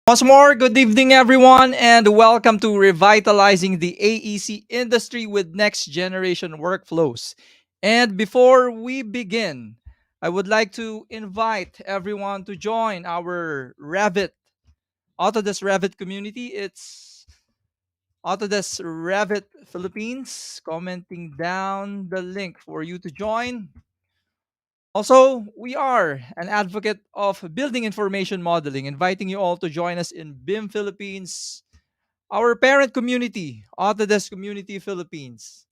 Once more, good evening, everyone, and welcome to Revitalizing the AEC Industry with Next Generation Workflows. And before we begin, I would like to invite everyone to join our Autodesk Revit community. It's Autodesk Revit Philippines, commenting down the link for you to join. Also, we are an advocate of building information modeling, inviting you all to join us in BIM Philippines, our parent community, Autodesk Community Philippines.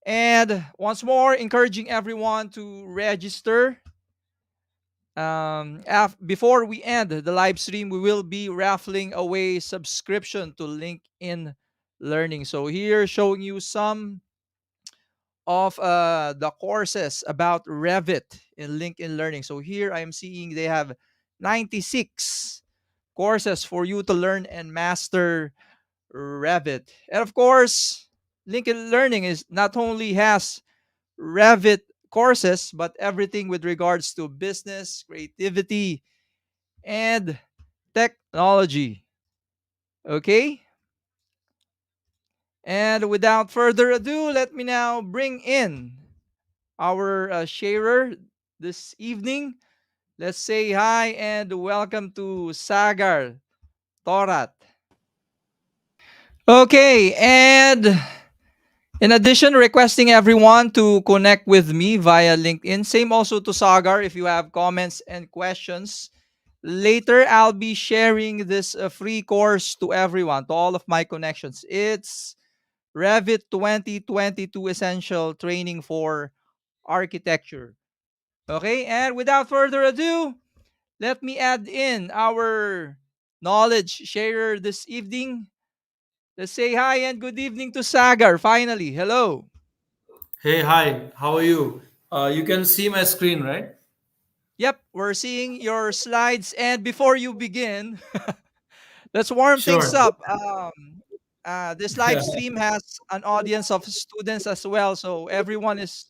And once more, encouraging everyone to register. Before we end the live stream, we will be raffling away subscription to LinkedIn Learning. So here, showing you some of the courses about Revit in LinkedIn Learning. So here I am seeing they have 96 courses for you to learn and master Revit. And of course, LinkedIn Learning is not only has Revit courses, but everything with regards to business, creativity, and technology. Okay? And without further ado, let me now bring in our sharer this evening. Let's say hi and welcome to Sagar Torat. Okay, and in addition, requesting everyone to connect with me via LinkedIn. Same also to Sagar if you have comments and questions. Later, I'll be sharing this free course to everyone, to all of my connections. It's Revit 2022 Essential Training for Architecture. Okay, and without further ado, let me add in our knowledge sharer this evening. Let's say hi and good evening to Sagar. Finally, hello. Hey, hi, how are you? You can see my screen, right? Yep, we're seeing your slides. And before you begin, let's warm things Sure. up. This live stream has an audience of students as well. So everyone is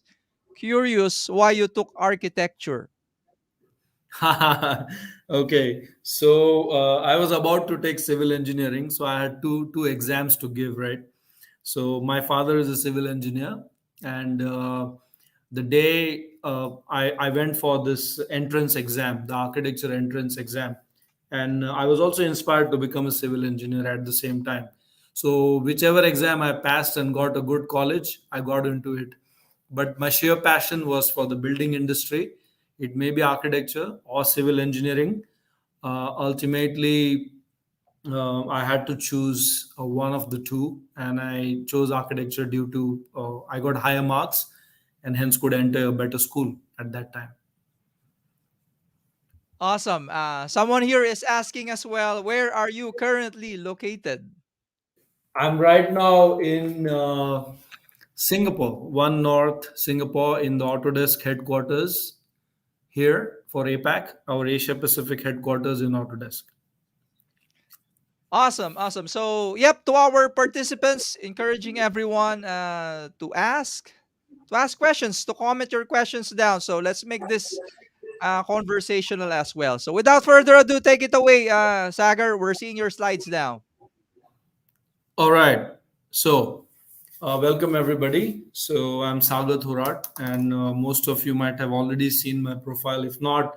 curious why you took architecture. Okay, so I was about to take civil engineering, so I had two exams to give, right? So my father is a civil engineer, and the day I went for this entrance exam, the architecture entrance exam, and I was also inspired to become a civil engineer at the same time. So whichever exam I passed and got a good college, I got into it. But my sheer passion was for the building industry. It may be architecture or civil engineering. Ultimately, I had to choose one of the two, and I chose architecture due to I got higher marks and hence could enter a better school at that time. Awesome. Someone here is asking as well, where are you currently located? I'm right now in Singapore, One North Singapore, in the Autodesk headquarters here for APAC, our Asia Pacific headquarters in Autodesk. Awesome, awesome. So, yep, to our participants, encouraging everyone to ask questions, to comment your questions down. So let's make this conversational as well. So without further ado, take it away, Sagar. We're seeing your slides now. All right. So, welcome everybody. So, I'm Sagar Thurat, and most of you might have already seen my profile. If not,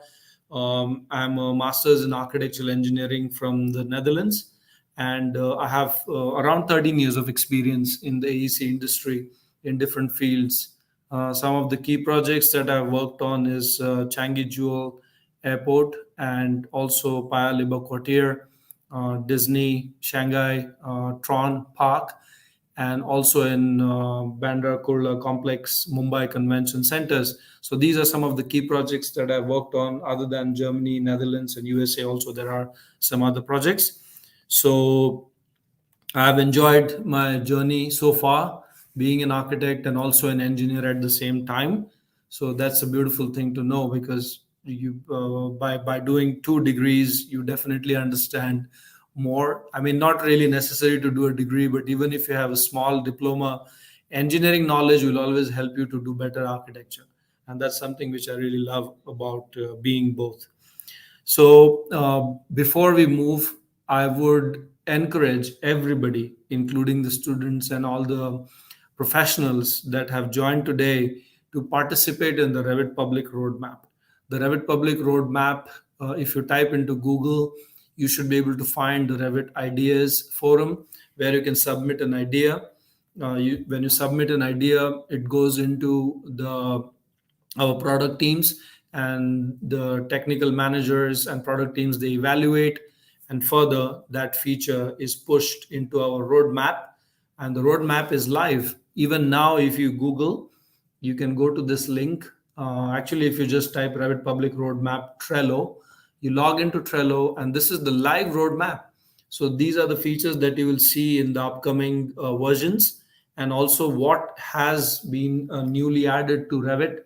I'm a master's in architectural engineering from the Netherlands, and I have around 13 years of experience in the AEC industry in different fields. Some of the key projects that I've worked on is Changi Jewel Airport and also Paya Lebar Quartier, Disney, Shanghai, Tron Park, and also in Bandra Kurla Complex, Mumbai Convention Centers. So these are some of the key projects that I've worked on. Other than Germany, Netherlands, and USA, also there are some other projects. So I've enjoyed my journey so far, being an architect and also an engineer at the same time. So that's a beautiful thing to know because you by doing two degrees, you definitely understand more. I mean, not really necessary to do a degree, but even if you have a small diploma, engineering knowledge will always help you to do better architecture, and that's something which I really love about being both. So before we move, I would encourage everybody, including the students and all the professionals that have joined today, to participate in the Revit Public Roadmap. The Revit Public Roadmap, if you type into Google, you should be able to find the Revit Ideas Forum where you can submit an idea. When you submit an idea, it goes into our product teams, and the technical managers and product teams, they evaluate, and further that feature is pushed into our roadmap, and the roadmap is live even now. If you Google, you can go to this link. Actually, if you just type Revit Public Roadmap Trello, you log into Trello, and this is the live roadmap. So these are the features that you will see in the upcoming versions, and also what has been newly added to Revit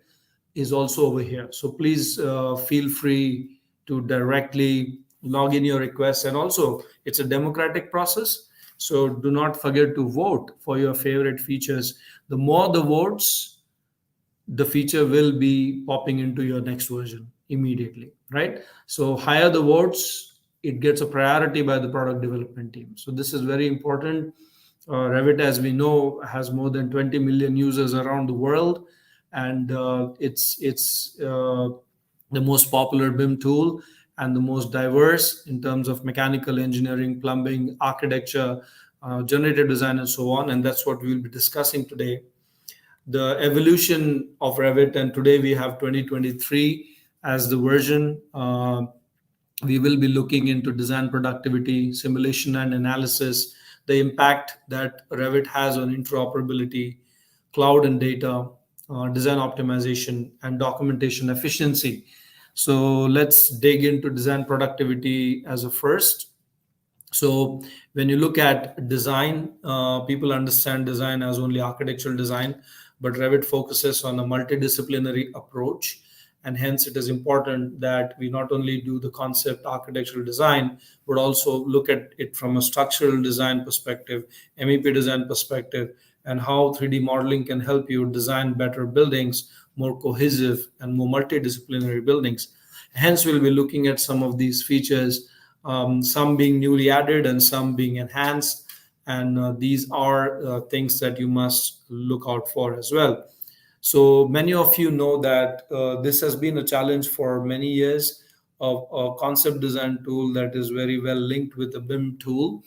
is also over here. So please feel free to directly log in your requests. And also, it's a democratic process. So do not forget to vote for your favorite features. The more the votes, the feature will be popping into your next version immediately, right? So higher the votes, it gets a priority by the product development team. So this is very important. Revit, as we know, has more than 20 million users around the world, and it's the most popular BIM tool and the most diverse in terms of mechanical engineering, plumbing, architecture, generative design, and so on. And that's what we'll be discussing today, the evolution of Revit. And today we have 2023 as the version. We will be looking into design productivity, simulation and analysis, the impact that Revit has on interoperability, cloud and data, design optimization, and documentation efficiency. So let's dig into design productivity as a first. So when you look at design, people understand design as only architectural design, but Revit focuses on a multidisciplinary approach. And hence, it is important that we not only do the concept architectural design, but also look at it from a structural design perspective, MEP design perspective, and how 3D modeling can help you design better buildings, more cohesive and more multidisciplinary buildings. Hence, we'll be looking at some of these features, some being newly added and some being enhanced. And these are things that you must look out for as well. So many of you know that this has been a challenge for many years, of a concept design tool that is very well linked with the BIM tool.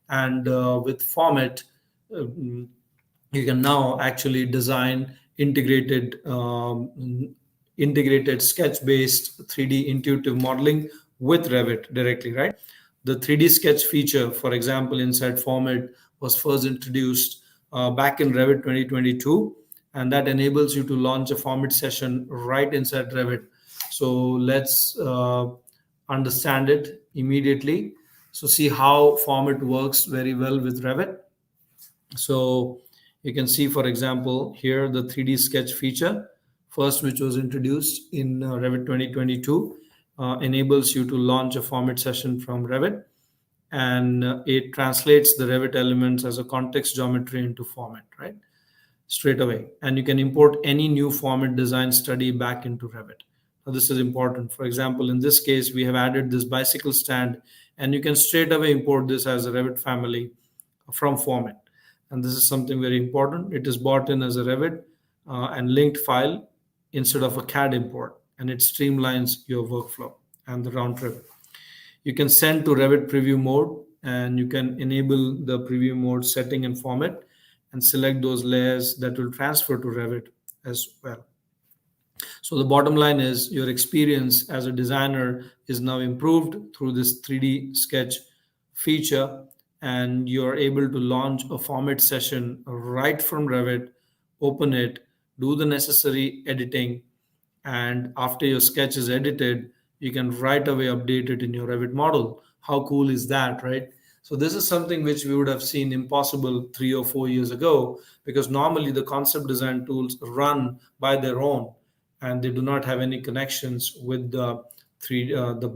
And with Format, you can now actually design integrated sketch-based 3D intuitive modeling with Revit directly, right? The 3D sketch feature, for example, inside Format was first introduced back in Revit 2022, and that enables you to launch a Format session right inside Revit. So let's understand it immediately. So see how Format works very well with Revit. So you can see, for example, here the 3D sketch feature, first which was introduced in Revit 2022, enables you to launch a Format session from Revit, and it translates the Revit elements as a context geometry into Format, right? Straight away. And you can import any new Format design study back into Revit. Now, this is important. For example, in this case, we have added this bicycle stand, and you can straight away import this as a Revit family from Format. And this is something very important. It is brought in as a Revit and linked file instead of a CAD import, and it streamlines your workflow and the round trip. You can send to Revit preview mode, and you can enable the preview mode setting and Format and select those layers that will transfer to Revit as well. So the bottom line is your experience as a designer is now improved through this 3D sketch feature, and you're able to launch a Format session right from Revit, open it, do the necessary editing, and after your sketch is edited, you can right away update it in your Revit model. How cool is that, right? So this is something which we would have seen impossible 3 or 4 years ago, because normally the concept design tools run by their own and they do not have any connections with the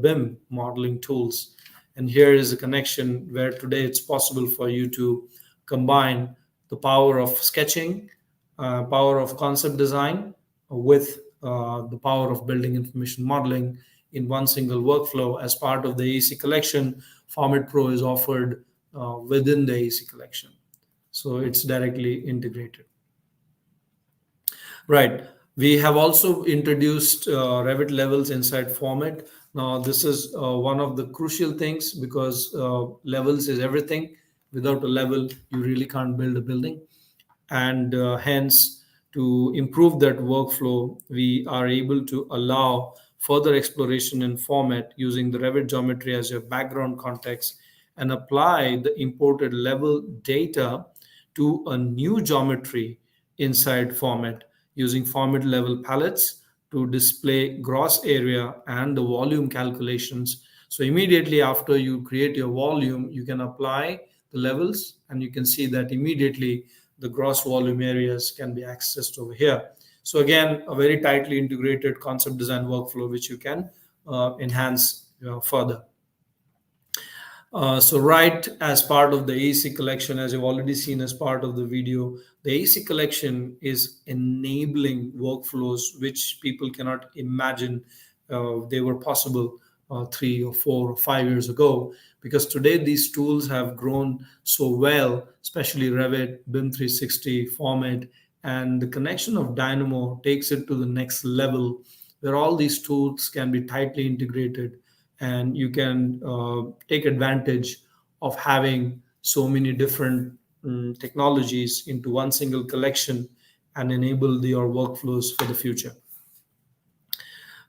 BIM modeling tools. And here is a connection where today it's possible for you to combine the power of sketching, power of concept design with the power of building information modeling in one single workflow. As part of the AEC collection, Format Pro is offered within the AEC collection. So it's directly integrated. Right. We have also introduced Revit Levels inside Format. Now, this is one of the crucial things because levels is everything. Without a level, you really can't build a building. And hence, to improve that workflow, we are able to allow further exploration in Format using the Revit geometry as your background context and apply the imported level data to a new geometry inside Format using Format level palettes to display gross area and the volume calculations. So immediately after you create your volume, you can apply the levels and you can see that immediately the gross volume areas can be accessed over here. So again, a very tightly integrated concept design workflow which you can enhance further. So right as part of the AEC collection, as you've already seen as part of the video, the AEC collection is enabling workflows which people cannot imagine they were possible 3 or 4 or 5 years ago. Because today these tools have grown so well, especially Revit, BIM 360, Format, and the connection of Dynamo takes it to the next level where all these tools can be tightly integrated and you can take advantage of having so many different technologies into one single collection and enable your workflows for the future.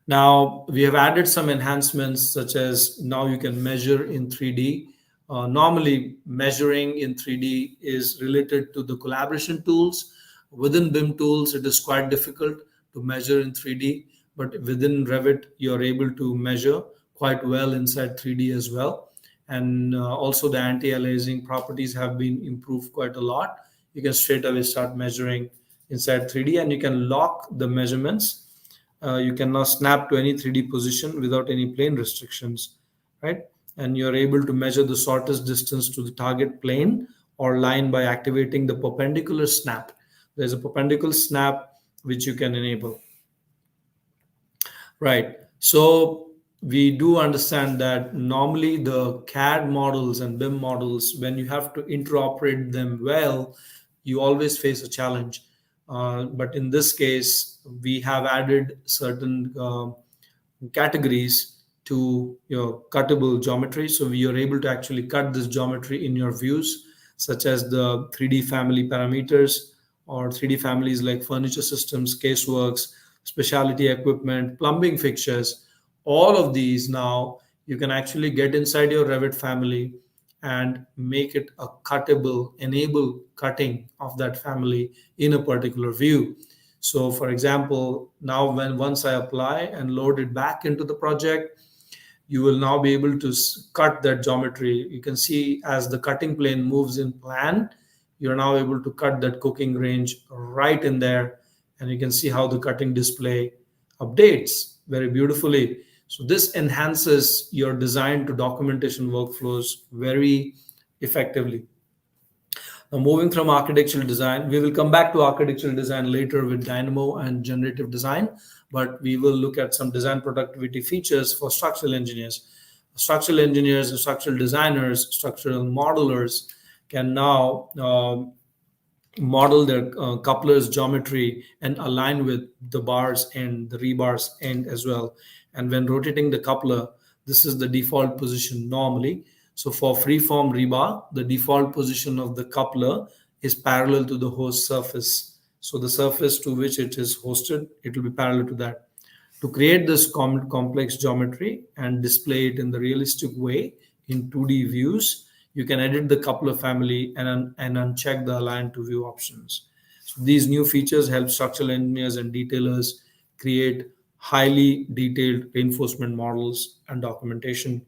Now, we have added some enhancements such as now you can measure in 3D. Normally, measuring in 3D is related to the collaboration tools. Within BIM tools, it is quite difficult to measure in 3D, but within Revit, you're able to measure quite well inside 3D as well. And also the anti-aliasing properties have been improved quite a lot. You can straight away start measuring inside 3D and you can lock the measurements. You can now snap to any 3D position without any plane restrictions, right? And you're able to measure the shortest distance to the target plane or line by activating the perpendicular snap. There's a perpendicular snap which you can enable. Right. So we do understand that normally the CAD models and BIM models, when you have to interoperate them well, you always face a challenge. But in this case, we have added certain categories to your cuttable geometry. So we are able to actually cut this geometry in your views, such as the 3D family parameters or 3D families like furniture systems, caseworks, specialty equipment, plumbing fixtures. All of these now you can actually get inside your Revit family and make it a cuttable, enable cutting of that family in a particular view. So for example, now once I apply and load it back into the project, you will now be able to cut that geometry. You can see as the cutting plane moves in plan, you're now able to cut that cooking range right in there. And you can see how the cutting display updates very beautifully. So this enhances your design to documentation workflows very effectively. Now, moving from architectural design, we will come back to architectural design later with Dynamo and generative design, but we will look at some design productivity features for structural engineers. Structural engineers and structural designers, structural modelers can now model their couplers geometry and align with the bars and the rebars end as well. And when rotating the coupler, this is the default position normally. So for freeform rebar, the default position of the coupler is parallel to the host surface. So the surface to which it is hosted, it will be parallel to that. To create this complex geometry and display it in the realistic way in 2D views, you can edit the coupler family and uncheck the align to view options. So these new features help structural engineers and detailers create highly detailed reinforcement models and documentation.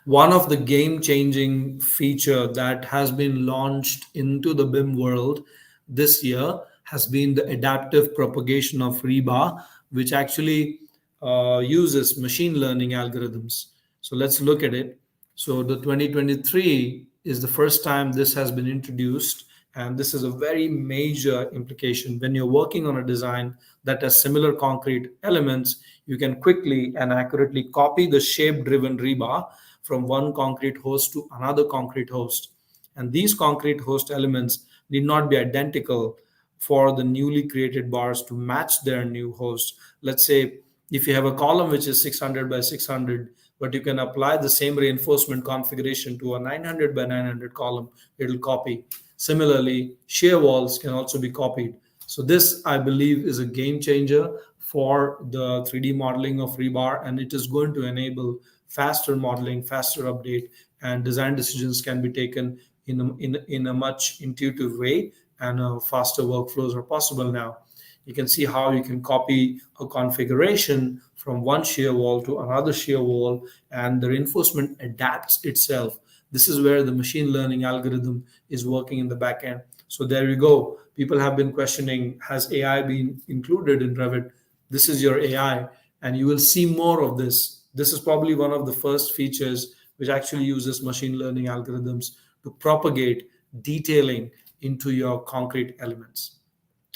One of the game-changing feature that has been launched into the BIM world this year has been the adaptive propagation of Rebar, which actually uses machine learning algorithms. So let's look at it. So the 2023 is the first time this has been introduced, and this is a very major implication. When you're working on a design that has similar concrete elements, you can quickly and accurately copy the shape-driven rebar from one concrete host to another concrete host. And these concrete host elements need not be identical for the newly created bars to match their new host. Let's say if you have a column which is 600 by 600, but you can apply the same reinforcement configuration to a 900 by 900 column, it'll copy. Similarly, shear walls can also be copied. So this, I believe, is a game changer for the 3D modeling of rebar, and it is going to enable faster modeling, faster update, and design decisions can be taken in a much intuitive way, and faster workflows are possible now. You can see how you can copy a configuration from one shear wall to another shear wall, and the reinforcement adapts itself. This is where the machine learning algorithm is working in the back end. So there you go. People have been questioning, has AI been included in Revit? This is your AI, and you will see more of this. This is probably one of the first features which actually uses machine learning algorithms to propagate detailing into your concrete elements.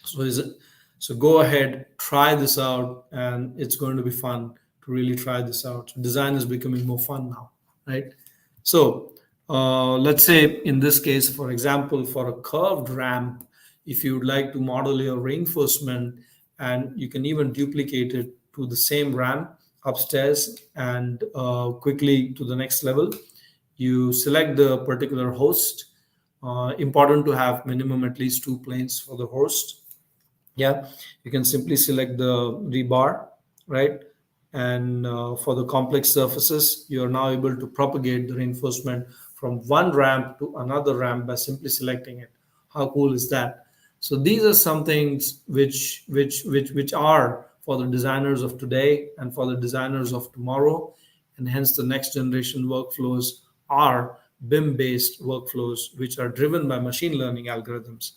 So go ahead, try this out, and it's going to be fun to really try this out. Design is becoming more fun now, right? So let's say in this case, for example, for a curved ramp, if you would like to model your reinforcement, and you can even duplicate it to the same ramp upstairs and quickly to the next level, you select the particular host. Important to have minimum at least 2 planes for the host. Yeah, you can simply select the rebar, right? And for the complex surfaces, you are now able to propagate the reinforcement from one ramp to another ramp by simply selecting it. How cool is that? So these are some things which are for the designers of today and for the designers of tomorrow, and hence the next generation workflows are BIM based workflows which are driven by machine learning algorithms.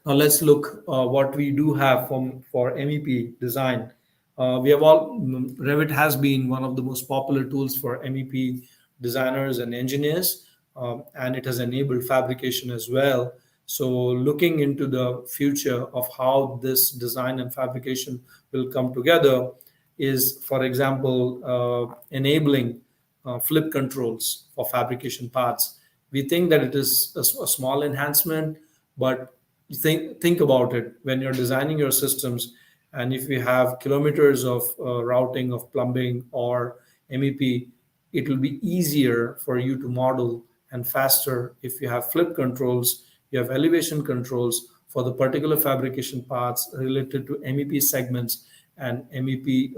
Now let's look what we do have for MEP design. We have all Revit has been one of the most popular tools for MEP designers and engineers, and it has enabled fabrication as well. So looking into the future of how this design and fabrication will come together is, for example, enabling flip controls for fabrication parts. We think that it is a small enhancement, but think about it when you're designing your systems, and if you have kilometers of routing of plumbing or MEP, it will be easier for you to model and faster if you have flip controls, you have elevation controls for the particular fabrication parts related to MEP segments and MEP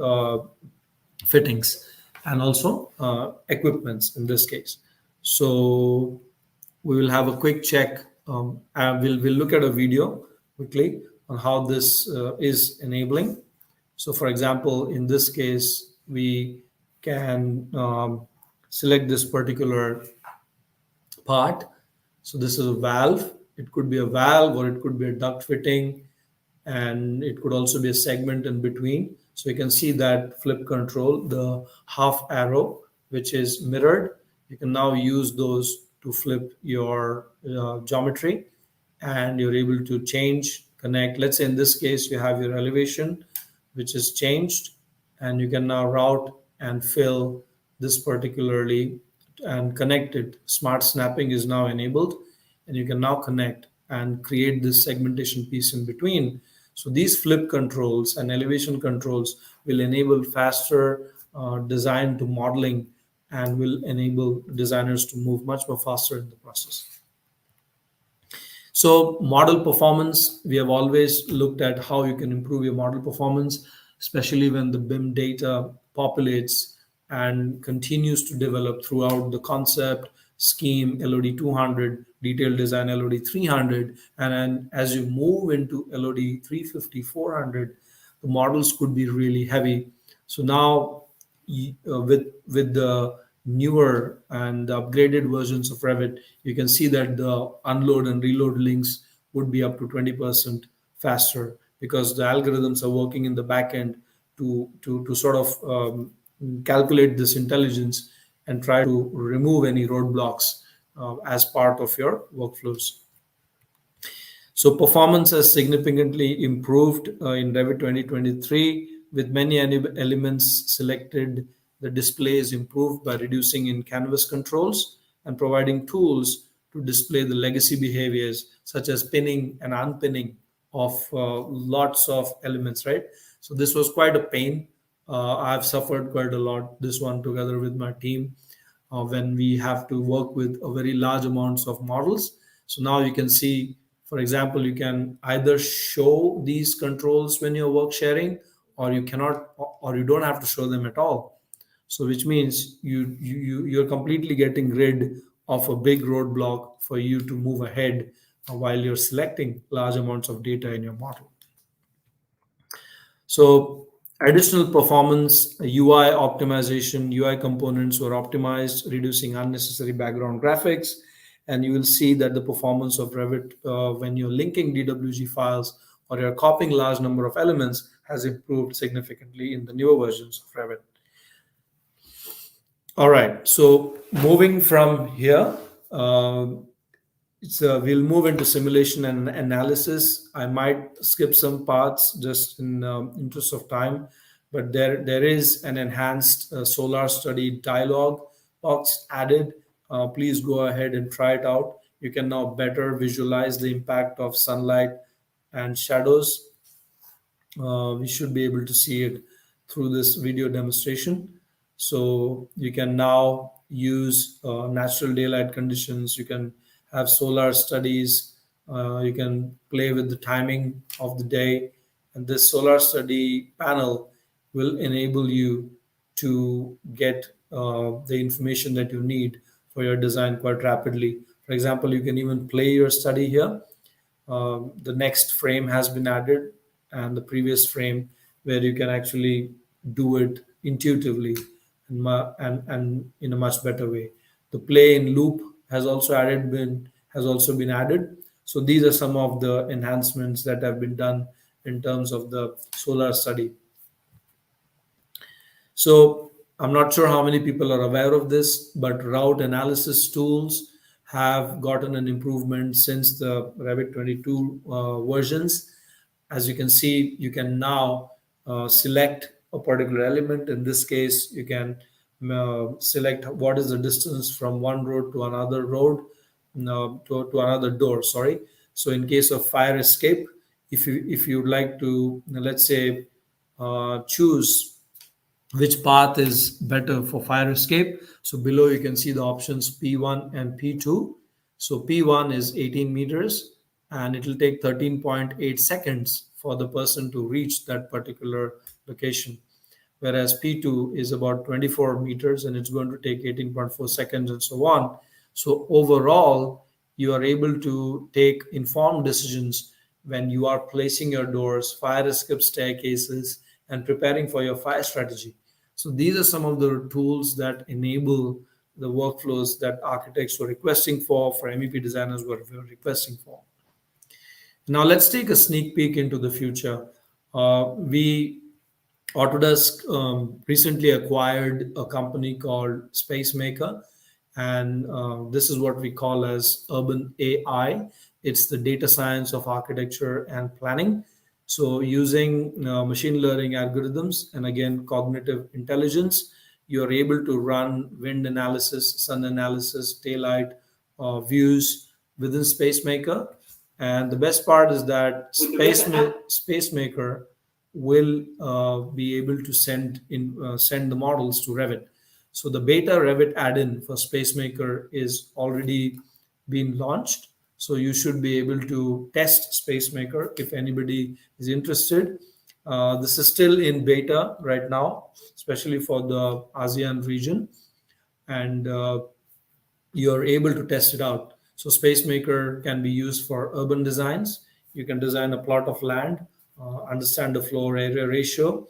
fittings, and also equipments in this case. So we will have a quick check, and we'll look at a video quickly on how this is enabling. So for example, in this case, we can select this particular part. So this is a valve. It could be a valve or it could be a duct fitting, and it could also be a segment in between. So you can see that flip control, the half arrow, which is mirrored. You can now use those to flip your geometry, and you're able to change, connect. Let's say in this case, you have your elevation, which is changed, and you can now route and fill this particularly and connect it. Smart snapping is now enabled, and you can now connect and create this segmentation piece in between. So these flip controls and elevation controls will enable faster design to modeling, and will enable designers to move much more faster in the process. So model performance, we have always looked at how you can improve your model performance, especially when the BIM data populates and continues to develop throughout the concept, scheme, LOD 200, detailed design LOD 300, and then as you move into LOD 350, 400, the models could be really heavy. So now with the newer and the upgraded versions of Revit, you can see that the unload and reload links would be up to 20% faster, because the algorithms are working in the back end to sort of calculate this intelligence and try to remove any roadblocks as part of your workflows. So performance has significantly improved in Revit 2023 with many elements selected, the display is improved by reducing in canvas controls and providing tools to display the legacy behaviors such as pinning and unpinning of lots of elements, right? So this was quite a pain. I've suffered quite a lot this one together with my team when we have to work with a very large amounts of models. So now you can see, for example, you can either show these controls when you're work sharing, or you cannot, or you don't have to show them at all. So which means you're completely getting rid of a big roadblock for you to move ahead while you're selecting large amounts of data in your model. So additional performance, UI optimization, UI components were optimized, reducing unnecessary background graphics. And you will see that the performance of Revit when you're linking DWG files or you're copying large number of elements has improved significantly in the newer versions of Revit. All right, so moving from here, we'll move into simulation and analysis. I might skip some parts just in interest of time, but there is an enhanced solar study dialog box added. Please go ahead and try it out. You can now better visualize the impact of sunlight and shadows. We should be able to see it through this video demonstration. So you can now use natural daylight conditions. You can have solar studies. You can play with the timing of the day. And this solar study panel will enable you to get the information that you need for your design quite rapidly. For example, you can even play your study here. The next frame has been added, and the previous frame, where you can actually do it intuitively and in a much better way. The play in loop has also been added. So these are some of the enhancements that have been done in terms of the solar study. So I'm not sure how many people are aware of this, but route analysis tools have gotten an improvement since the Revit 22 versions. As you can see, you can now select a particular element. In this case, you can select what is the distance from one road to another road, no, to another door, sorry. So in case of fire escape, if you'd like to, let's say, choose which path is better for fire escape. So below you can see the options P1 and P2. So P1 is 18 meters and it will take 13.8 seconds for the person to reach that particular location. Whereas P2 is about 24 meters and it's going to take 18.4 seconds and so on. So overall, you are able to take informed decisions when you are placing your doors, fire escape staircases, and preparing for your fire strategy. So these are some of the tools that enable the workflows that architects were requesting for MEP designers were requesting for. Now let's take a sneak peek into the future. Autodesk recently acquired a company called Spacemaker, and this is what we call as urban AI. It's the data science of architecture and planning. So using machine learning algorithms and again cognitive intelligence, you're able to run wind analysis, sun analysis, daylight views within Spacemaker. And the best part is that Spacemaker will be able to send the models to Revit. So the beta Revit add-in for Spacemaker is already been launched. So you should be able to test Spacemaker if anybody is interested. This is still in beta right now, especially for the ASEAN region, and you're able to test it out. So Spacemaker can be used for urban designs. You can design a plot of land, understand the floor area ratio,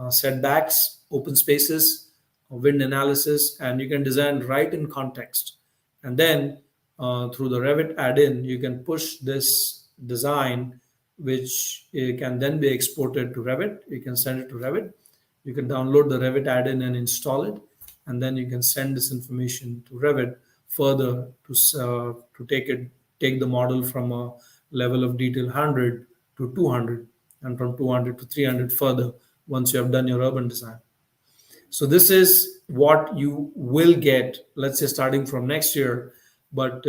setbacks, open spaces, wind analysis, and you can design right in context. And then through the Revit add-in, you can push this design, which can then be exported to Revit. You can send it to Revit. You can download the Revit add-in and install it, and then you can send this information to Revit further to take the model from a level of detail 100 to 200, and from 200 to 300 further once you have done your urban design. So this is what you will get, let's say starting from next year. But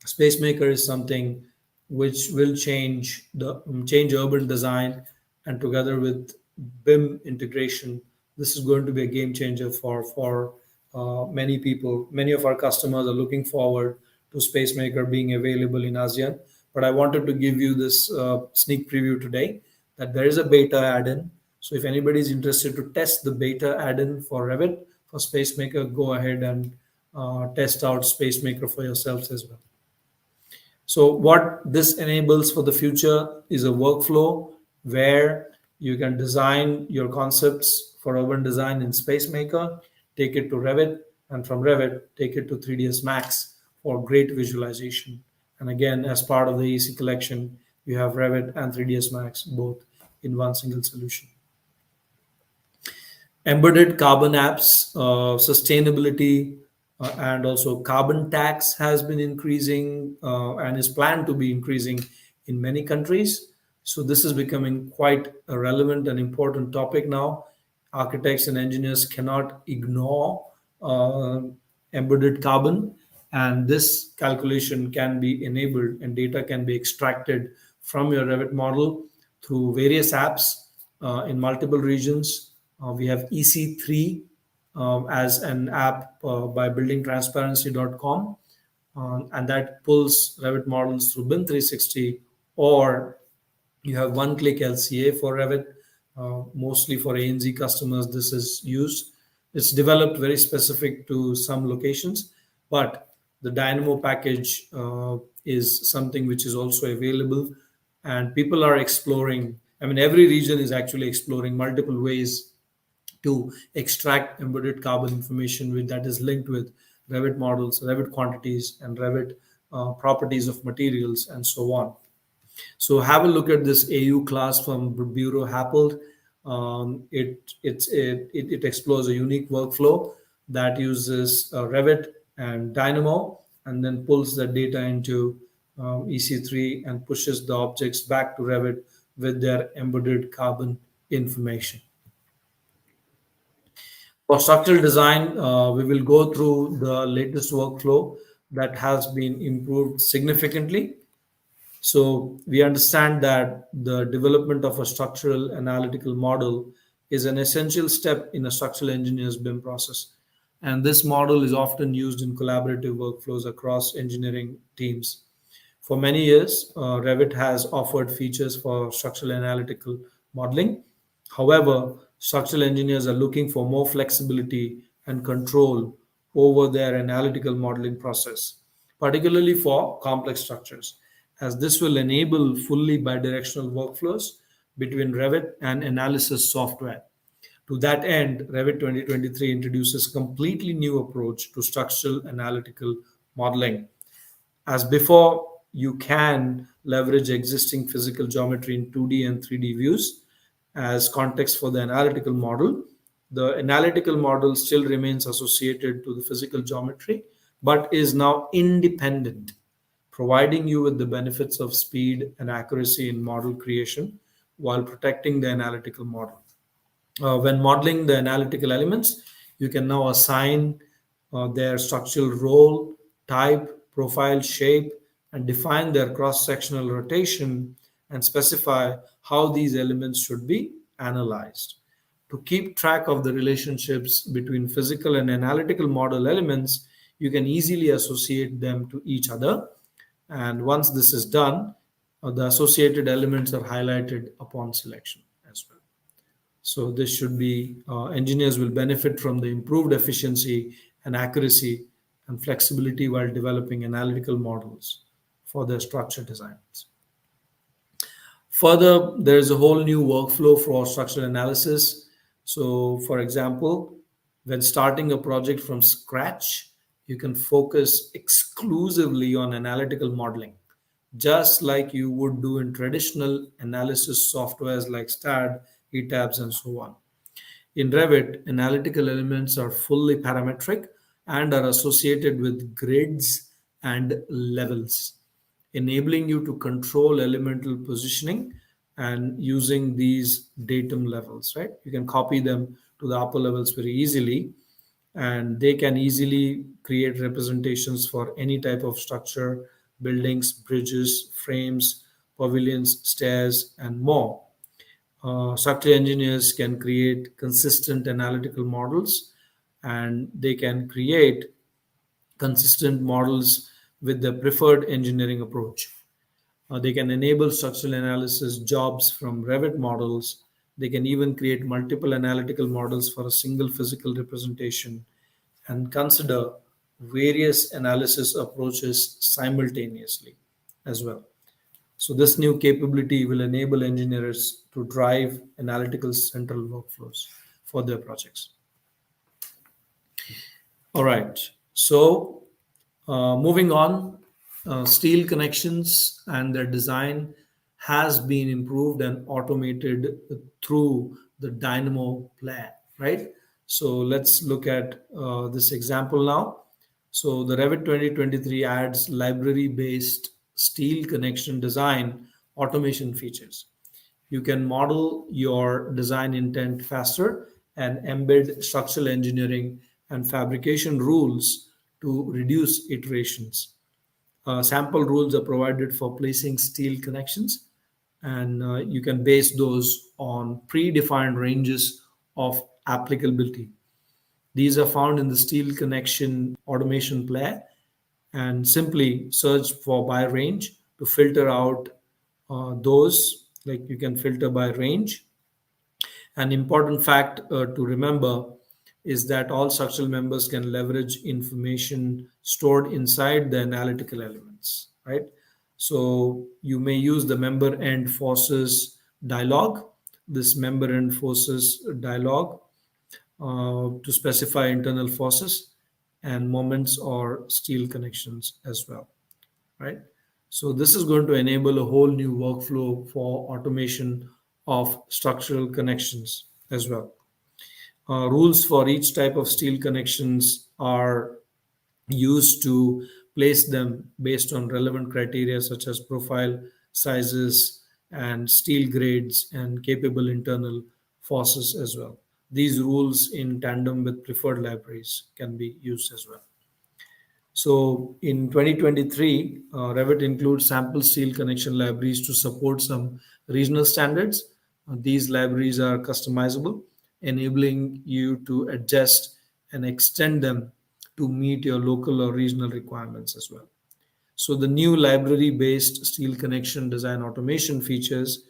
Spacemaker is something which will change urban design, and together with BIM integration, this is going to be a game changer for many people. Many of our customers are looking forward to Spacemaker being available in ASEAN. But I wanted to give you this sneak preview today that there is a beta add-in. So if anybody is interested to test the beta add-in for Revit for Spacemaker, go ahead and test out Spacemaker for yourselves as well. So what this enables for the future is a workflow where you can design your concepts for urban design in SpaceMaker, take it to Revit, and from Revit, take it to 3ds Max for great visualization. And again, as part of the AEC collection, you have Revit and 3ds Max both in one single solution. Embedded carbon apps, sustainability, and also carbon tax has been increasing and is planned to be increasing in many countries. So this is becoming quite a relevant and important topic now. Architects and engineers cannot ignore uh, embedded carbon, and this calculation can be enabled and data can be extracted from your Revit model through various apps in multiple regions. We have EC3 as an app by buildingtransparency.com, and that pulls Revit models through BIM 360, or you have one-click LCA for Revit. Mostly for ANZ customers, this is used. It's developed very specific to some locations, but the Dynamo package is something which is also available, and people are exploring. I mean, every region is actually exploring multiple ways to extract embedded carbon information that is linked with Revit models, Revit quantities, and Revit properties of materials, and so on. So have a look at this AU class from Bureau Happold. It explores a unique workflow that uses Revit and Dynamo, and then pulls the data into EC3 and pushes the objects back to Revit with their embedded carbon information. For structural design, we will go through the latest workflow that has been improved significantly. So we understand that the development of a structural analytical model is an essential step in a structural engineer's BIM process. And this model is often used in collaborative workflows across engineering teams. For many years, Revit has offered features for structural analytical modeling. However, structural engineers are looking for more flexibility and control over their analytical modeling process, particularly for complex structures, as this will enable fully bidirectional workflows between Revit and analysis software. To that end, Revit 2023 introduces a completely new approach to structural analytical modeling. As before, you can leverage existing physical geometry in 2D and 3D views as context for the analytical model. The analytical model still remains associated to the physical geometry, but is now independent, providing you with the benefits of speed and accuracy in model creation while protecting the analytical model. When modeling the analytical elements, you can now assign their structural role, type, profile, shape, and define their cross sectional rotation and specify how these elements should be analyzed. To keep track of the relationships between physical and analytical model elements, you can easily associate them to each other. And once this is done, the associated elements are highlighted upon selection as well. So this should be, engineers will benefit from the improved efficiency and accuracy and flexibility while developing analytical models for their structure designs. Further, there is a whole new workflow for structural analysis. So, for example, when starting a project from scratch, you can focus exclusively on analytical modeling, just like you would do in traditional analysis softwares like STAAD, ETABS, and so on. In Revit, analytical elements are fully parametric and are associated with grids and levels, enabling you to control elemental positioning and using these datum levels, right? You can copy them to the upper levels very easily, and they can easily create representations for any type of structure, buildings, bridges, frames, pavilions, stairs, and more. Structural engineers can create consistent analytical models, and they can create consistent models with the preferred engineering approach. They can enable structural analysis jobs from Revit models. They can even create multiple analytical models for a single physical representation and consider various analysis approaches simultaneously as well. So, this new capability will enable engineers to drive analytical central workflows for their projects. All right. So, moving on, steel connections and their design has been improved and automated through the Dynamo player, right? So, let's look at this example now. So, the Revit 2023 adds library based steel connection design automation features. You can model your design intent faster and embed structural engineering and fabrication rules to reduce iterations. Sample rules are provided for placing steel connections, and you can base those on predefined ranges of applicability. These are found in the steel connection automation player, and simply search for by range to filter out those, like you can filter by range. An important fact to remember is that all structural members can leverage information stored inside the analytical elements, right? So you may use the member end forces dialog, this member end forces dialog, to specify internal forces and moments or steel connections as well, right? So this is going to enable a whole new workflow for automation of structural connections as well. Rules for each type of steel connections are used to place them based on relevant criteria such as profile, sizes, and steel grades and capable internal forces as well. These rules, in tandem with preferred libraries, can be used as well. So in 2023, Revit includes sample steel connection libraries to support some regional standards. These libraries are customizable, enabling you to adjust and extend them to meet your local or regional requirements as well. So the new library-based steel connection design automation features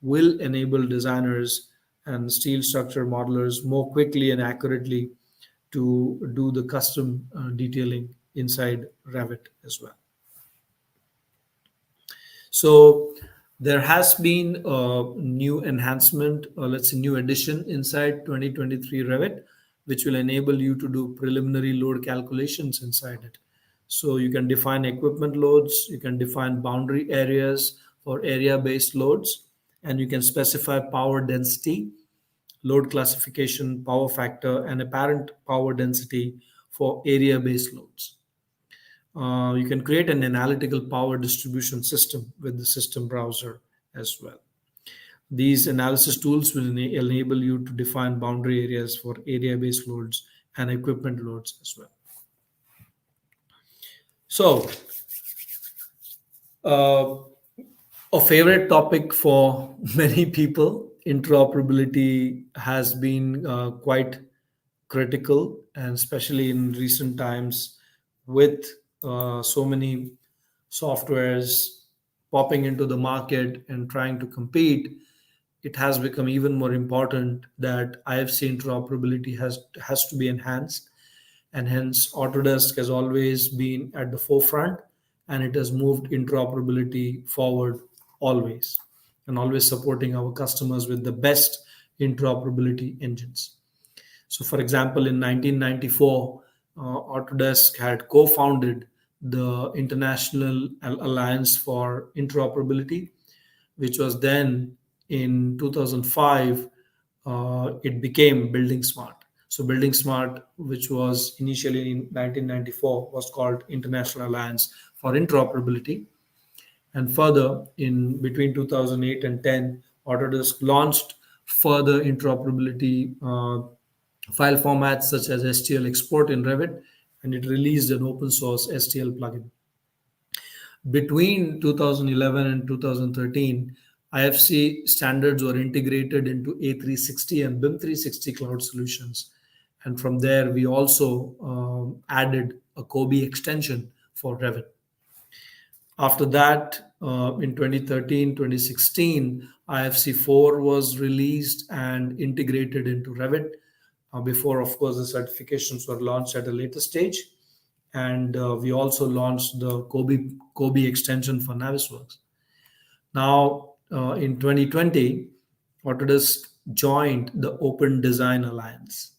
will enable designers and steel structure modelers more quickly and accurately to do the custom detailing inside Revit as well. So there has been a new enhancement, or let's say new addition inside 2023 Revit, which will enable you to do preliminary load calculations inside it. So you can define equipment loads, you can define boundary areas for area-based loads, and you can specify power density, load classification, power factor, and apparent power density for area-based loads. You can create an analytical power distribution system with the system browser as well. These analysis tools will enable you to define boundary areas for area-based loads and equipment loads as well. So, uh, a favorite topic for many people, interoperability has been quite critical, and especially in recent times with so many softwares popping into the market and trying to compete, it has become even more important that IFC interoperability has to be enhanced, and hence Autodesk has always been at the forefront, and it has moved interoperability forward always, and always supporting our customers with the best interoperability engines. So, for example, in 1994, Autodesk had co founded the International Alliance for Interoperability, which was then in 2005, it became Building Smart. So, Building Smart, which was initially in 1994, was called International Alliance for Interoperability. And further, in between 2008 and 10, Autodesk launched further interoperability file formats such as STL export in Revit, and it released an open source STL plugin. Between 2011 and 2013, IFC standards were integrated into A360 and BIM 360 cloud solutions. And from there, we also added a Kobe extension for Revit. After that, in 2013, 2016, IFC4 was released and integrated into Revit. Before, of course, the certifications were launched at a later stage. And we also launched the Kobe extension for Navisworks. Now, in 2020, Autodesk joined the Open Design Alliance.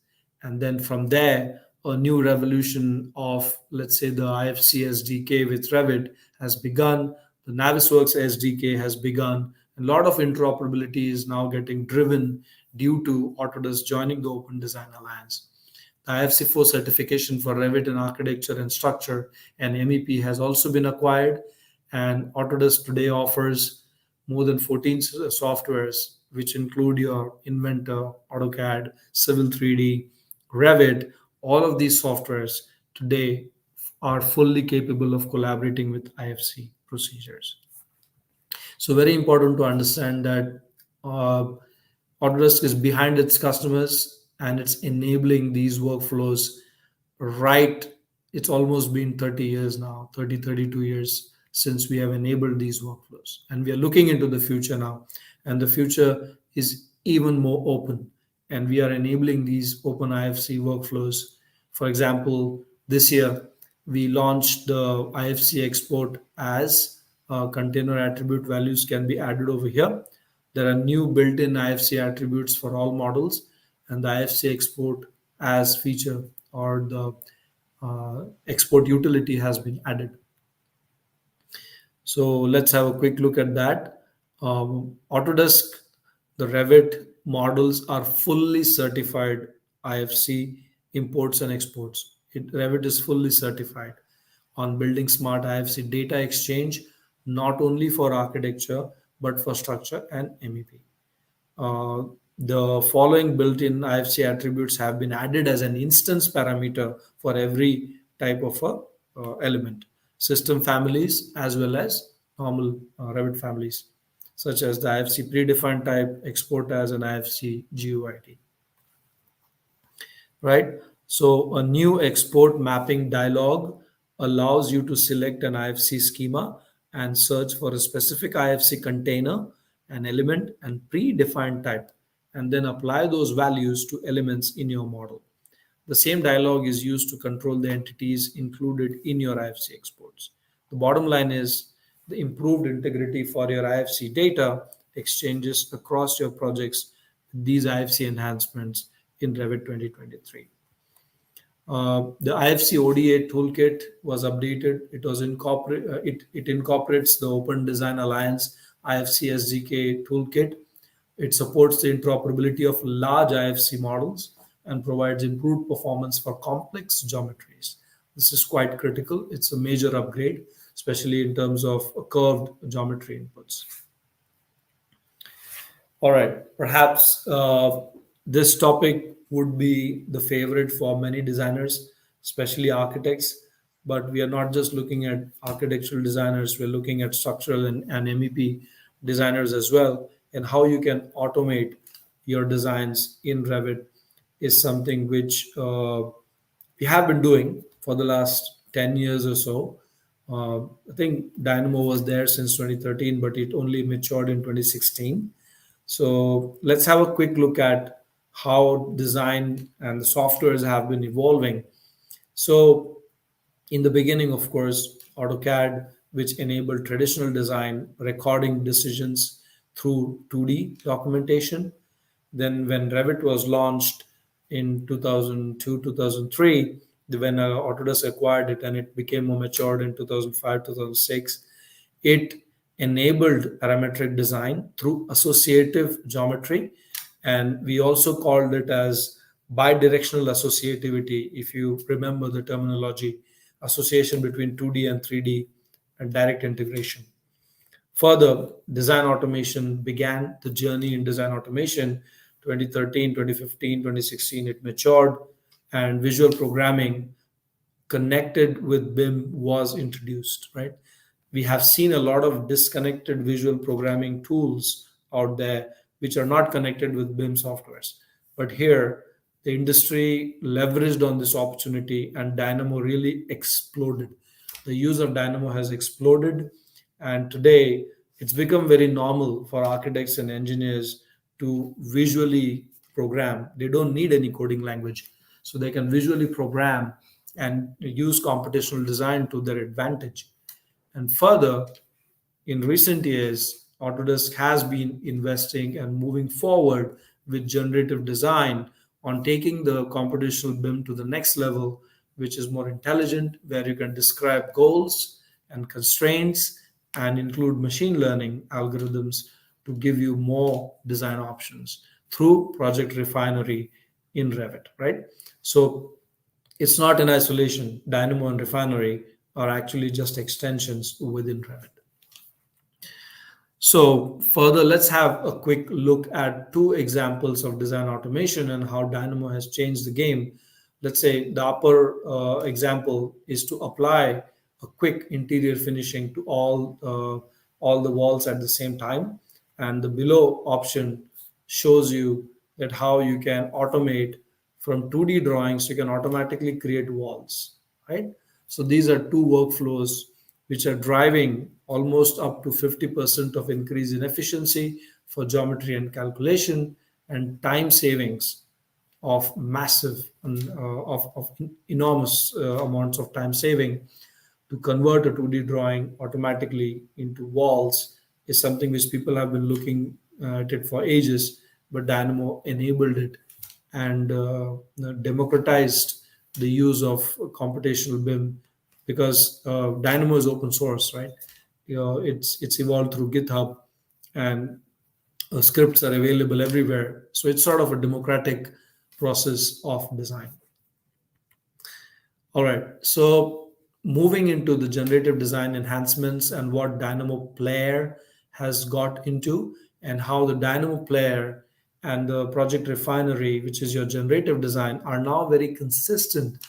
And then from there, a new revolution of, let's say, the IFC SDK with Revit has begun. The Navisworks SDK has begun. A lot of interoperability is now getting driven due to Autodesk joining the Open Design Alliance. The IFC4 certification for Revit in architecture and structure and MEP has also been acquired. And Autodesk today offers more than 14 softwares, which include your Inventor, AutoCAD, Civil 3D, Revit. All of these softwares today are fully capable of collaborating with IFC procedures. So very important to understand that Autodesk is behind its customers and it's enabling these workflows right. It's almost been 30 years now, 32 years since we have enabled these workflows. And we are looking into the future now. And the future is even more open. And we are enabling these open IFC workflows. For example, this year, we launched the IFC export as container attribute values can be added over here. There are new built-in IFC attributes for all models, and the IFC export as feature or the export utility has been added. So let's have a quick look at that. Autodesk, the Revit models are fully certified IFC imports and exports. Revit is fully certified on building smart IFC data exchange, not only for architecture, but for structure and MEP. The following built-in IFC attributes have been added as an instance parameter for every type of element. System families as well as normal Revit families, such as the IFC predefined type, export as an IFC GUID. Right? So a new export mapping dialog allows you to select an IFC schema and search for a specific IFC container, an element, and predefined type, and then apply those values to elements in your model. The same dialog is used to control the entities included in your IFC exports. The bottom line is the improved integrity for your IFC data exchanges across your projects with these IFC enhancements in Revit 2023. The IFC ODA toolkit was updated. It incorporates the Open Design Alliance IFC SDK toolkit. It supports the interoperability of large IFC models and provides improved performance for complex geometries. This is quite critical. It's a major upgrade, especially in terms of curved geometry inputs. All right, perhaps this topic would be the favorite for many designers, especially architects. But we are not just looking at architectural designers, we're looking at structural and MEP designers as well. And how you can automate your designs in Revit is something which we have been doing for the last 10 years or so. I think Dynamo was there since 2013, but it only matured in 2016. So let's have a quick look at how design and the softwares have been evolving. So in the beginning, of course, AutoCAD, which enabled traditional design, recording decisions through 2D documentation. Then when Revit was launched in 2002, 2003, when Autodesk acquired it and it became more matured in 2005, 2006, it enabled parametric design through associative geometry. And we also called it as bidirectional associativity, if you remember the terminology, association between 2D and 3D and direct integration. Further, design automation began the journey in design automation 2013, 2015, 2016. It matured, and visual programming connected with BIM was introduced, right? We have seen a lot of disconnected visual programming tools out there which are not connected with BIM softwares. But here, the industry leveraged on this opportunity and Dynamo really exploded. The use of Dynamo has exploded, and today it's become very normal for architects and engineers to visually program. They don't need any coding language, so they can visually program and use computational design to their advantage. And further, in recent years, Autodesk has been investing and moving forward with generative design on taking the computational BIM to the next level, which is more intelligent, where you can describe goals and constraints and include machine learning algorithms to give you more design options through Project Refinery in Revit, right? So it's not in isolation. Dynamo and Refinery are actually just extensions within Revit. So further, let's have a quick look at two examples of design automation and how Dynamo has changed the game. Let's say the upper example is to apply a quick interior finishing to all the walls at the same time, and the below option shows you that how you can automate from 2D drawings. You can automatically create walls, right? So these are two workflows which are driving almost up to 50% of increase in efficiency for geometry and calculation, and time savings of massive of enormous amounts of time saving to convert a 2D drawing automatically into walls is something which people have been looking at it for ages, but Dynamo enabled it and democratized the use of computational BIM because Dynamo is open source, right? It's evolved through GitHub, and scripts are available everywhere. So it's sort of a democratic process of design. All right. So moving into the generative design enhancements and what Dynamo Player has got into, and how the Dynamo Player and the Project Refinery, which is your generative design, are now very consistent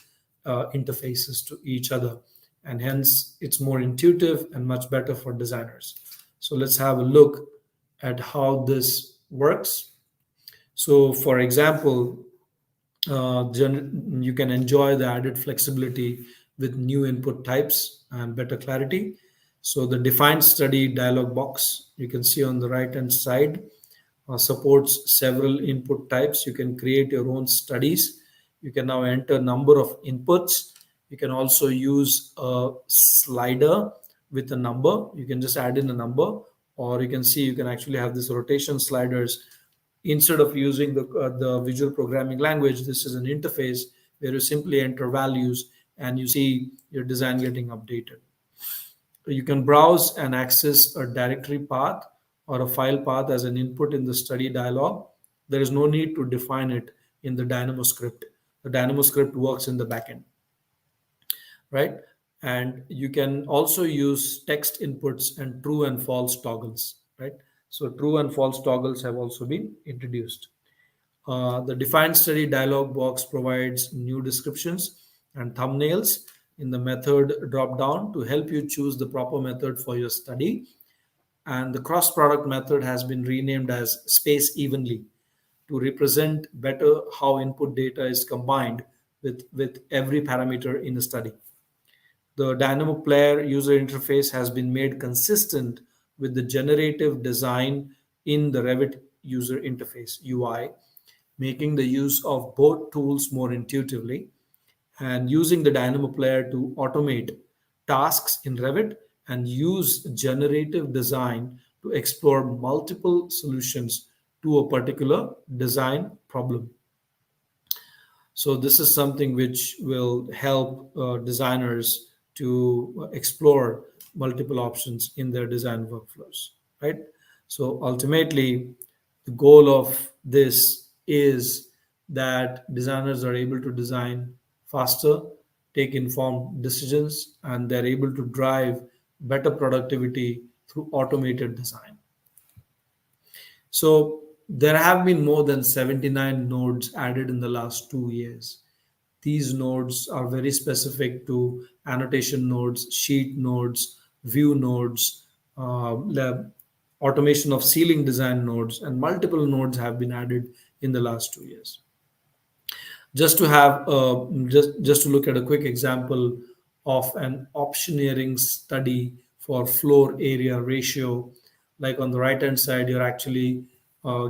interfaces to each other. And hence, it's more intuitive and much better for designers. So let's have a look at how this works. So, for example, you can enjoy the added flexibility with new input types and better clarity. So the defined study dialog box you can see on the right hand side supports several input types. You can create your own studies. You can now enter number of inputs. You can also use a slider with a number. You can just add in a number, or you can see you can actually have this rotation sliders. Instead of using the visual programming language, this is an interface where you simply enter values and you see your design getting updated. You can browse and access a directory path or a file path as an input in the study dialog. There is no need to define it in the Dynamo script. The Dynamo script works in the backend, right? And you can also use text inputs and true and false toggles, right? So true and false toggles have also been introduced. The defined study dialog box provides new descriptions and thumbnails in the method drop down to help you choose the proper method for your study. And the cross product method has been renamed as space evenly to represent better how input data is combined with every parameter in a study. The Dynamo Player user interface has been made consistent with the generative design in the Revit user interface UI, making the use of both tools more intuitively, and using the Dynamo Player to automate tasks in Revit and use generative design to explore multiple solutions to a particular design problem. So this is something which will help designers to explore multiple options in their design workflows, right? So ultimately, the goal of this is that designers are able to design faster, take informed decisions, and they're able to drive better productivity through automated design. So there have been more than 79 nodes added in the last 2 years. These nodes are very specific to annotation nodes, sheet nodes, view nodes, the automation of ceiling design nodes, and multiple nodes have been added in the last 2 years. Just to have just to look at a quick example of an optioneering study for floor area ratio, like on the right hand side you're actually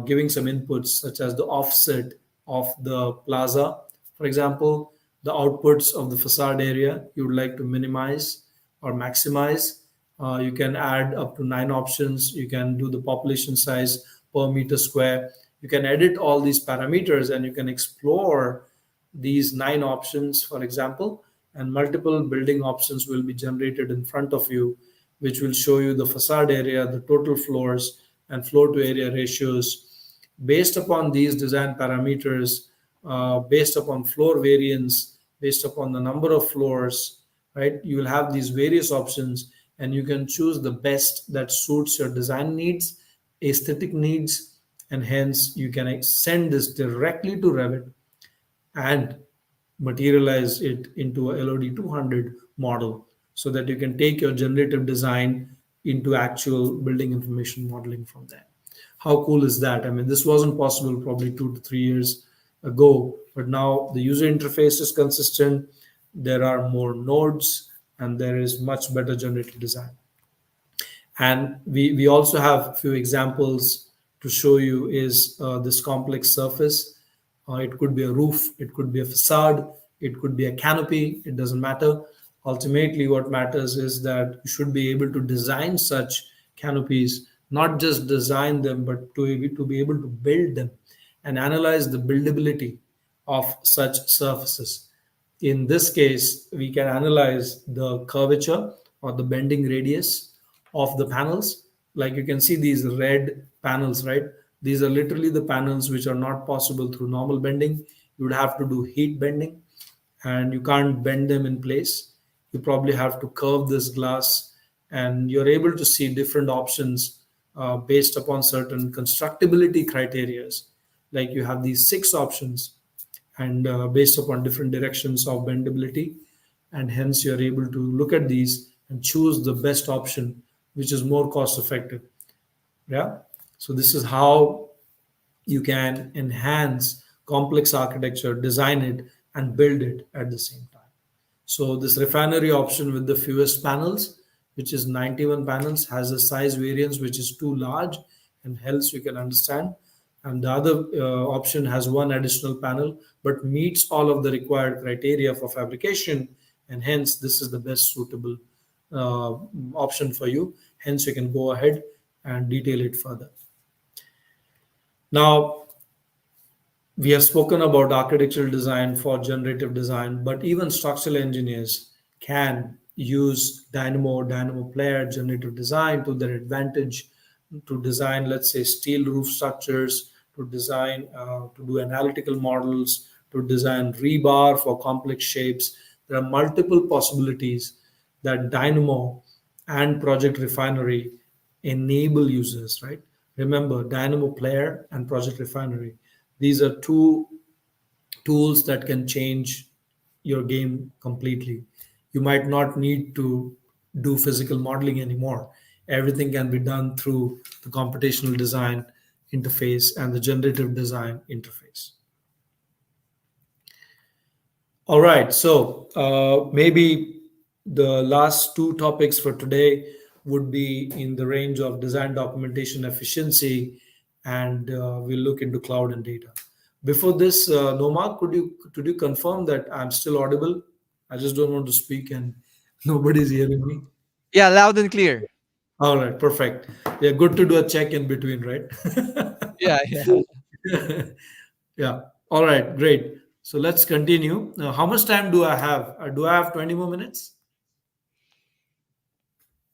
giving some inputs such as the offset of the plaza, for example, the outputs of the facade area you would like to minimize or maximize. You can add up to 9 options. You can do the population size per meter square. You can edit all these parameters and you can explore these 9 options, for example, and multiple building options will be generated in front of you, which will show you the facade area, the total floors, and floor to area ratios. Based upon these design parameters, based upon floor variance, based upon the number of floors, right, you will have these various options and you can choose the best that suits your design needs, aesthetic needs, and hence you can send this directly to Revit and materialize it into a LOD 200 model so that you can take your generative design into actual building information modeling from there. How cool is that? I mean, this wasn't possible probably 2 to 3 years ago, but now the user interface is consistent. There are more nodes and there is much better generative design. And we also have a few examples to show you is this complex surface. It could be a roof, it could be a facade, it could be a canopy, it doesn't matter. Ultimately, what matters is that you should be able to design such canopies, not just design them, but to be able to build them and analyze the buildability of such surfaces. In this case, we can analyze the curvature or the bending radius of the panels. Like you can see these red panels, right? These are literally the panels which are not possible through normal bending. You would have to do heat bending and you can't bend them in place. You probably have to curve this glass and you're able to see different options based upon certain constructability criterias. Like you have these 6 options and based upon different directions of bendability, and hence you're able to look at these and choose the best option which is more cost effective. Yeah, so this is how you can enhance complex architecture, design it and build it at the same time. So this refinery option with the fewest panels, which is 91 panels, has a size variance which is too large and hence you can understand. And the other option has one additional panel but meets all of the required criteria for fabrication, and hence this is the best suitable uh, option for you. Hence you can go ahead and detail it further. Now, we have spoken about architectural design for generative design, but even structural engineers can use Dynamo Player generative design to their advantage to design, let's say, steel roof structures, to design, to do analytical models, to design rebar for complex shapes. There are multiple possibilities that Dynamo and Project Refinery enable users, right? Remember, Dynamo Player and Project Refinery. These are two tools that can change your game completely. You might not need to do physical modeling anymore. Everything can be done through the computational design interface and the generative design interface. All right, so maybe the last 2 topics for today would be in the range of design documentation efficiency, and we'll look into cloud and data. Before this, Noma, could you confirm that I'm still audible? I just don't want to speak and nobody's hearing me. Yeah, loud and clear. All right, perfect. Yeah, good to do a check in between, right? Yeah, yeah. Yeah. All right, great. So let's continue. Now, how much time do I have? Do I have 20 more minutes?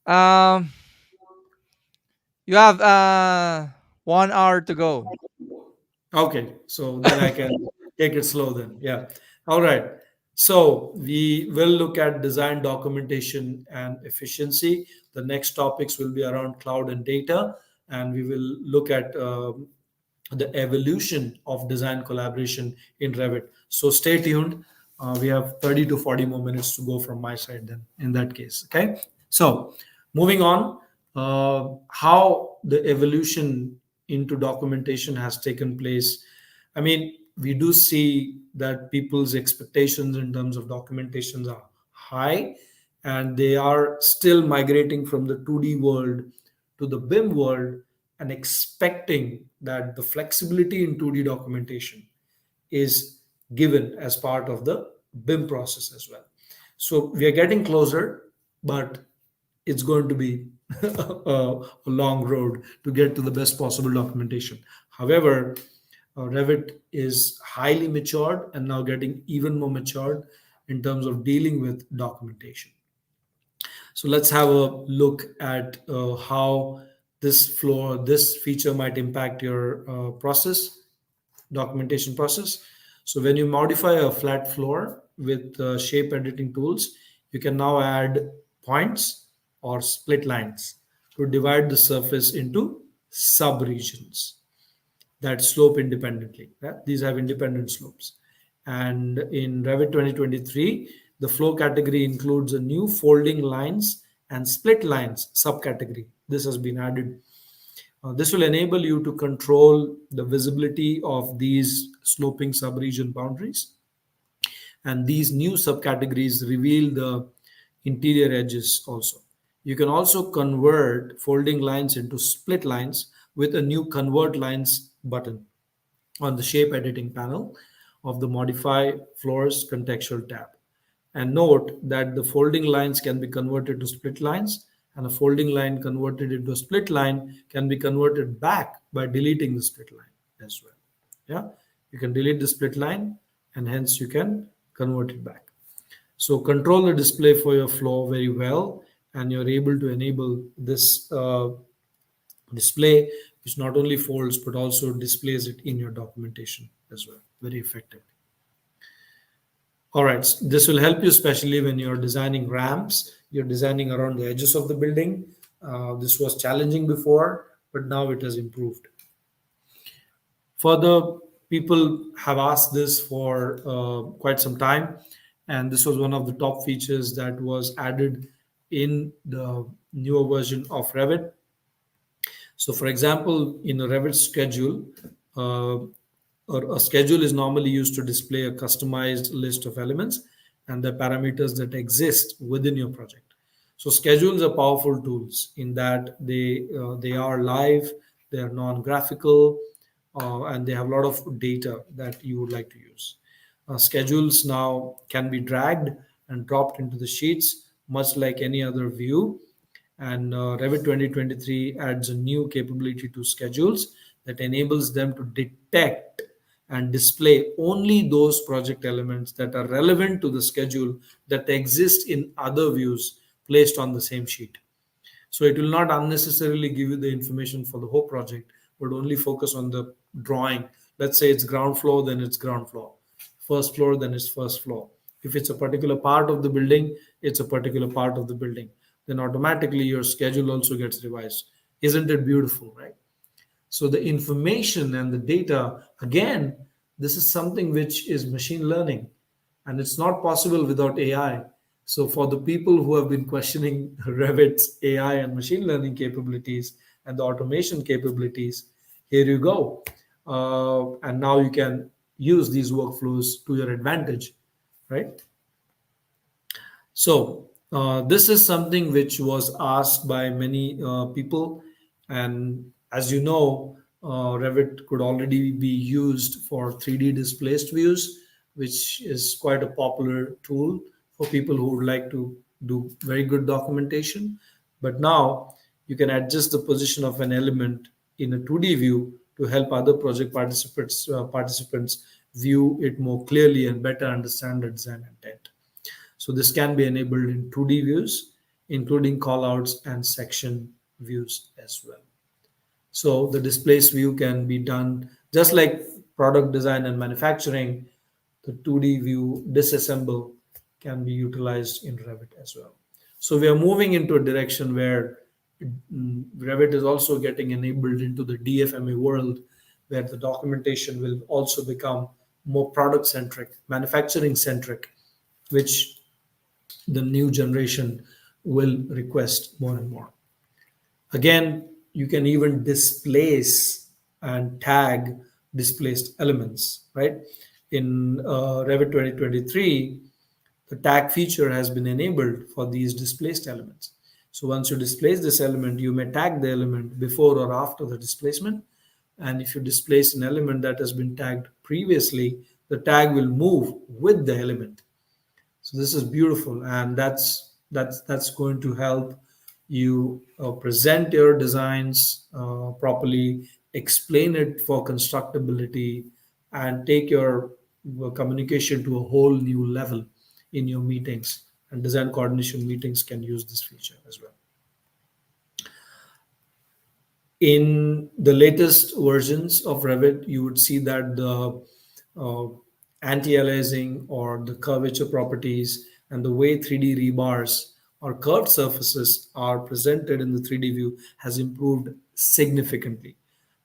Um, you have 1 hour to go. Okay, so then I can take it slow then. Yeah. All right. So we will look at design documentation and efficiency. The next topics will be around cloud and data, and we will look at the evolution of design collaboration in Revit. So stay tuned. We have 30 to 40 more minutes to go from my side then in that case. Okay. So moving on, how the evolution into documentation has taken place. I mean, we do see that people's expectations in terms of documentations are high, and they are still migrating from the 2D world to the BIM world and expecting that the flexibility in 2D documentation is given as part of the BIM process as well. So we are getting closer, but it's going to be a long road to get to the best possible documentation. However, Revit is highly matured and now getting even more matured in terms of dealing with documentation. So let's have a look at how this feature might impact your documentation process. So when you modify a flat floor with shape editing tools, you can now add points or split lines to divide the surface into sub-regions that slope independently. Yeah? These have independent slopes. And in Revit 2023, the flow category includes a new folding lines and split lines subcategory. This has been added. This will enable you to control the visibility of these sloping subregion boundaries. And these new subcategories reveal the interior edges also. You can also convert folding lines into split lines with a new convert lines button on the shape editing panel of the modify floors contextual tab. And note that the folding lines can be converted to split lines, and a folding line converted into a split line can be converted back by deleting the split line as well. Yeah, you can delete the split line and hence you can convert it back. So control the display for your flow very well, and you're able to enable this display, which not only folds but also displays it in your documentation as well, very effectively. All right, this will help you especially when you're designing ramps, you're designing around the edges of the building. This was challenging before, but now it has improved. Further, people have asked this for quite some time, and this was one of the top features that was added in the newer version of Revit. So, for example, in a Revit schedule, uh, or a schedule is normally used to display a customized list of elements and the parameters that exist within your project. So schedules are powerful tools in that they are live, they are non-graphical, and they have a lot of data that you would like to use. Schedules now can be dragged and dropped into the sheets, much like any other view. And Revit 2023 adds a new capability to schedules that enables them to detect and display only those project elements that are relevant to the schedule that exist in other views placed on the same sheet. So it will not unnecessarily give you the information for the whole project, but only focus on the drawing. Let's say it's ground floor, then it's ground floor. First floor, then it's first floor. If it's a particular part of the building, it's a particular part of the building. Then automatically your schedule also gets revised. Isn't it beautiful, right? So the information and the data, again, this is something which is machine learning, and it's not possible without AI. So for the people who have been questioning Revit's AI and machine learning capabilities and the automation capabilities, here you go. And now you can use these workflows to your advantage, right? So this is something which was asked by many people, and as you know, Revit could already be used for 3D displaced views, which is quite a popular tool for people who would like to do very good documentation. But now you can adjust the position of an element in a 2D view to help other project participants view it more clearly and better understand the design intent. So this can be enabled in 2D views, including callouts and section views as well. So the displaced view can be done just like product design and manufacturing. the 2D view disassemble can be utilized in Revit as well. So we are moving into a direction where Revit is also getting enabled into the DFMA world, where the documentation will also become more product centric, manufacturing centric, which the new generation will request more and more. Again, you can even displace and tag displaced elements, right? In Revit 2023, the tag feature has been enabled for these displaced elements. So once you displace this element, you may tag the element before or after the displacement. And if you displace an element that has been tagged previously, the tag will move with the element. So this is beautiful, and that's going to help you present your designs properly, explain it for constructability, and take your communication to a whole new level in your meetings. And design coordination meetings can use this feature as well. In the latest versions of Revit, you would see that the uh, anti-aliasing or the curvature properties and the way 3D rebars or curved surfaces are presented in the 3D view has improved significantly.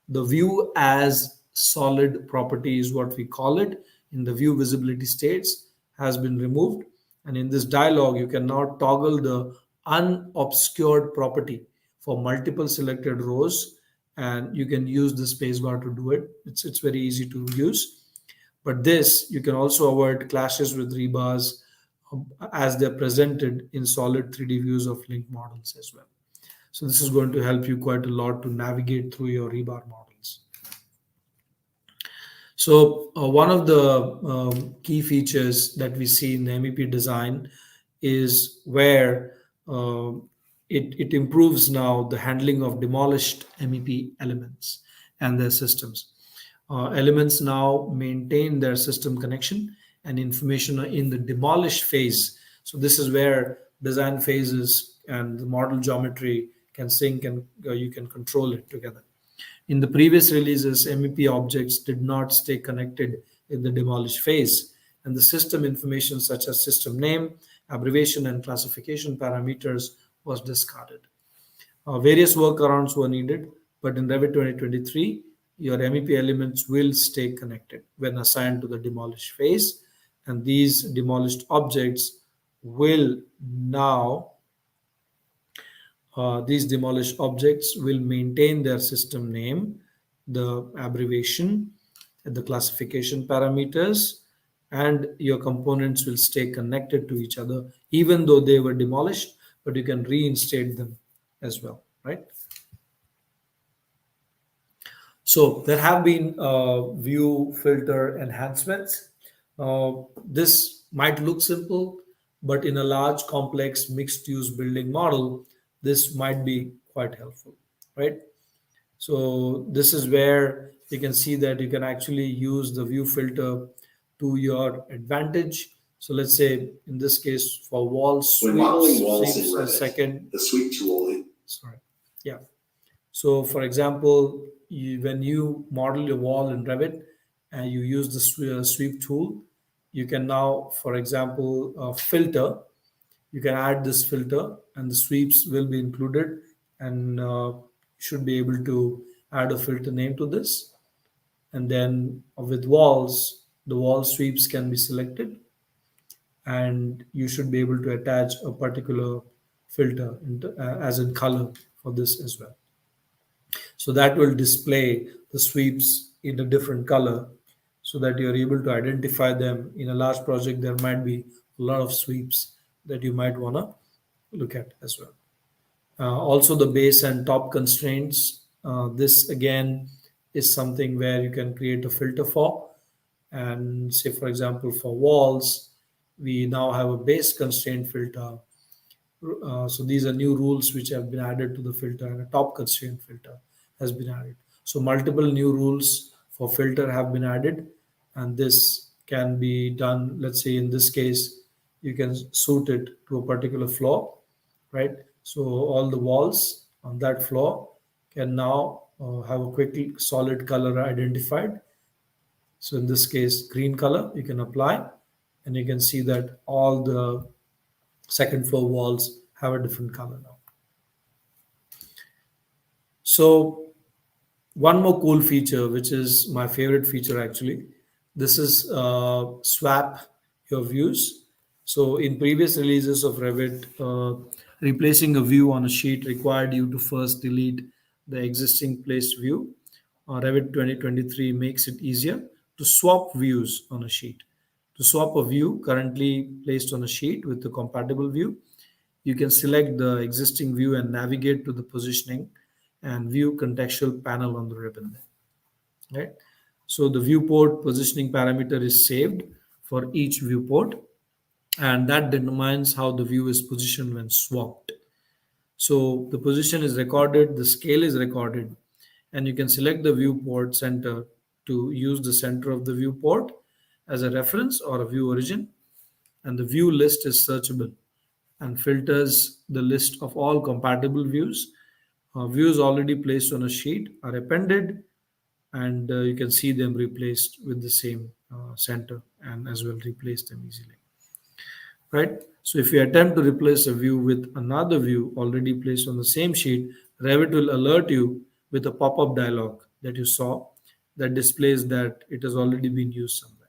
The view as solid property is what we call it in the view visibility states has been removed. And in this dialog, you can now toggle the unobscured property for multiple selected rows, and you can use the spacebar to do it. It's very easy to use. But this, you can also avoid clashes with rebars as they're presented in solid 3D views of link models as well. So this is going to help you quite a lot to navigate through your rebar models. So one of the key features that we see in the MEP design is where it improves now the handling of demolished MEP elements and their systems. Elements now maintain their system connection and information in the demolished phase. So this is where design phases and the model geometry can sync, and you can control it together. In the previous releases, MEP objects did not stay connected in the demolished phase, and the system information such as system name, abbreviation, and classification parameters was discarded. Various workarounds were needed, but in Revit 2023, your MEP elements will stay connected when assigned to the demolished phase, and these demolished objects will now these demolished objects will maintain their system name, the abbreviation, the classification parameters, and your components will stay connected to each other, even though they were demolished, but you can reinstate them as well, right? So there have been view filter enhancements. This might look simple, but in a large, complex, mixed-use building model, this might be quite helpful, right? So this is where you can see that you can actually use the view filter to your advantage. So let's say in this case for walls, When modeling walls in sweeps a Revit, second. the sweep tool. Sorry, yeah. So, for example, when you model your wall in Revit and you use the sweep tool, you can now, for example, filter. You can add this filter, and the sweeps will be included, and you should be able to add a filter name to this. And then with walls, the wall sweeps can be selected, and you should be able to attach a particular filter as in color for this as well. So that will display the sweeps in a different color so that you're able to identify them. In a large project, there might be a lot of sweeps that you might want to look at as well. Also, the base and top constraints. This again is something where you can create a filter for. And say, for example, for walls, we now have a base constraint filter. So these are new rules which have been added to the filter, and a top constraint filter has been added. So multiple new rules for filter have been added, and this can be done. Let's say in this case, you can suit it to a particular floor, right? So all the walls on that floor can now have a quick solid color identified, So in this case, green color, you can apply, and you can see that all the second floor walls have a different color now. So one more cool feature, which is my favorite feature actually, this is swap your views. So in previous releases of Revit, replacing a view on a sheet required you to first delete the existing placed view. Revit 2023 makes it easier to swap views on a sheet. To swap a view currently placed on a sheet with the compatible view, you can select the existing view and navigate to the positioning and view contextual panel on the ribbon, right? So the viewport positioning parameter is saved for each viewport, and that determines how the view is positioned when swapped. So the position is recorded, the scale is recorded, and you can select the viewport center to use the center of the viewport as a reference or a view origin. And the view list is searchable and filters the list of all compatible views. Views already placed on a sheet are appended, and you can see them replaced with the same center and as well replace them easily, right? So if you attempt to replace a view with another view already placed on the same sheet, Revit will alert you with a pop-up dialog that you saw that displays that it has already been used somewhere.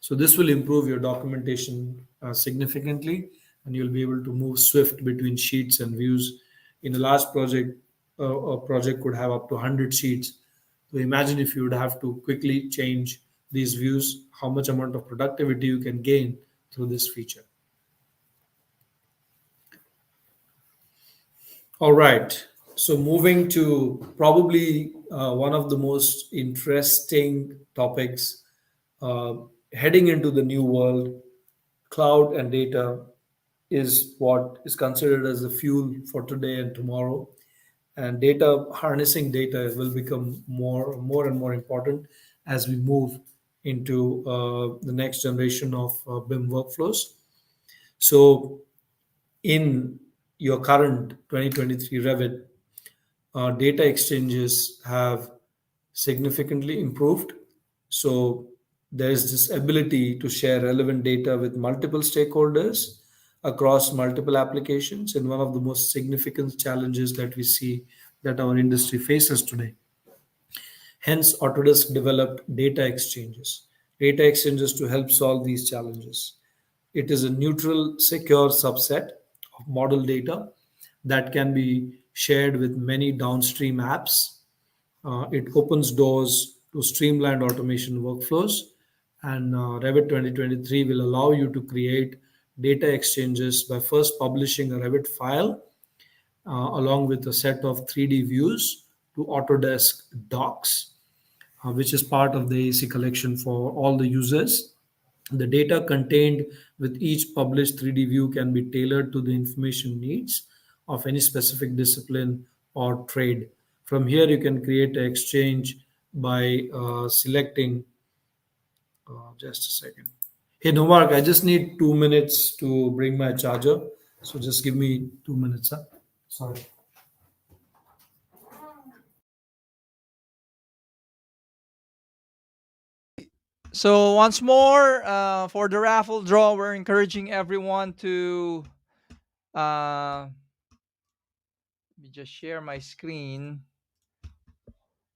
So this will improve your documentation significantly, and you'll be able to move swift between sheets and views. In a large project, a project could have up to 100 sheets. So imagine if you would have to quickly change these views, how much amount of productivity you can gain through this feature. All right. So moving to probably one of the most interesting topics, uh, heading into the new world, cloud and data is what is considered as the fuel for today and tomorrow. And data, harnessing data will become more and more important as we move into the next generation of BIM workflows. So in your current 2023 Revit, data exchanges have significantly improved. So there's this ability to share relevant data with multiple stakeholders across multiple applications, and one of the most significant challenges that we see that our industry faces today. Hence, Autodesk developed data exchanges to help solve these challenges. It is a neutral, secure subset of model data that can be shared with many downstream apps. It opens doors to streamlined automation workflows, and Revit 2023 will allow you to create data exchanges by first publishing a Revit file along with a set of 3D views to Autodesk docs, which is part of the AEC collection for all the users. The data contained with each published 3D view can be tailored to the information needs of any specific discipline or trade. From here, you can create an exchange by selecting, just a second. Hey, Nomark, I just need 2 minutes to bring my charger. So just give me 2 minutes. Huh? Sorry. So once more, for the raffle draw, we're encouraging everyone to let me just share my screen.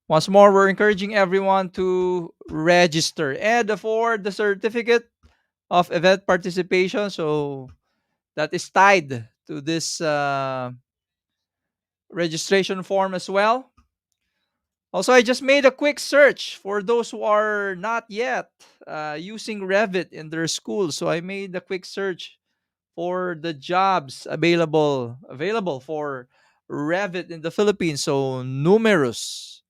Once more, we're encouraging everyone to register. And for the certificate of event participation, so that is tied to this registration form as well. Also, I just made a quick search for those who are not yet using Revit in their school. So I made a quick search for the jobs available for Revit in the Philippines. So numerous.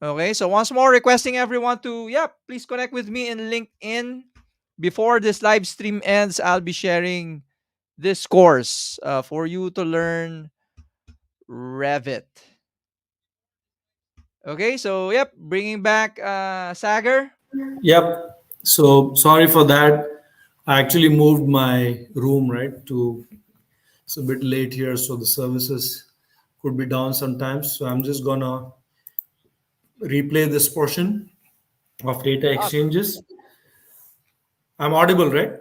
Okay, so once more requesting everyone to please connect with me in LinkedIn. Before this live stream ends, I'll be sharing this course for you to learn Revit. Okay, so bringing back Sagar. Yep. So sorry for that. I actually moved my room, right? To It's a bit late here, so the services could be down sometimes. So I'm just gonna replay this portion of data Awesome. exchanges. I'm audible, right?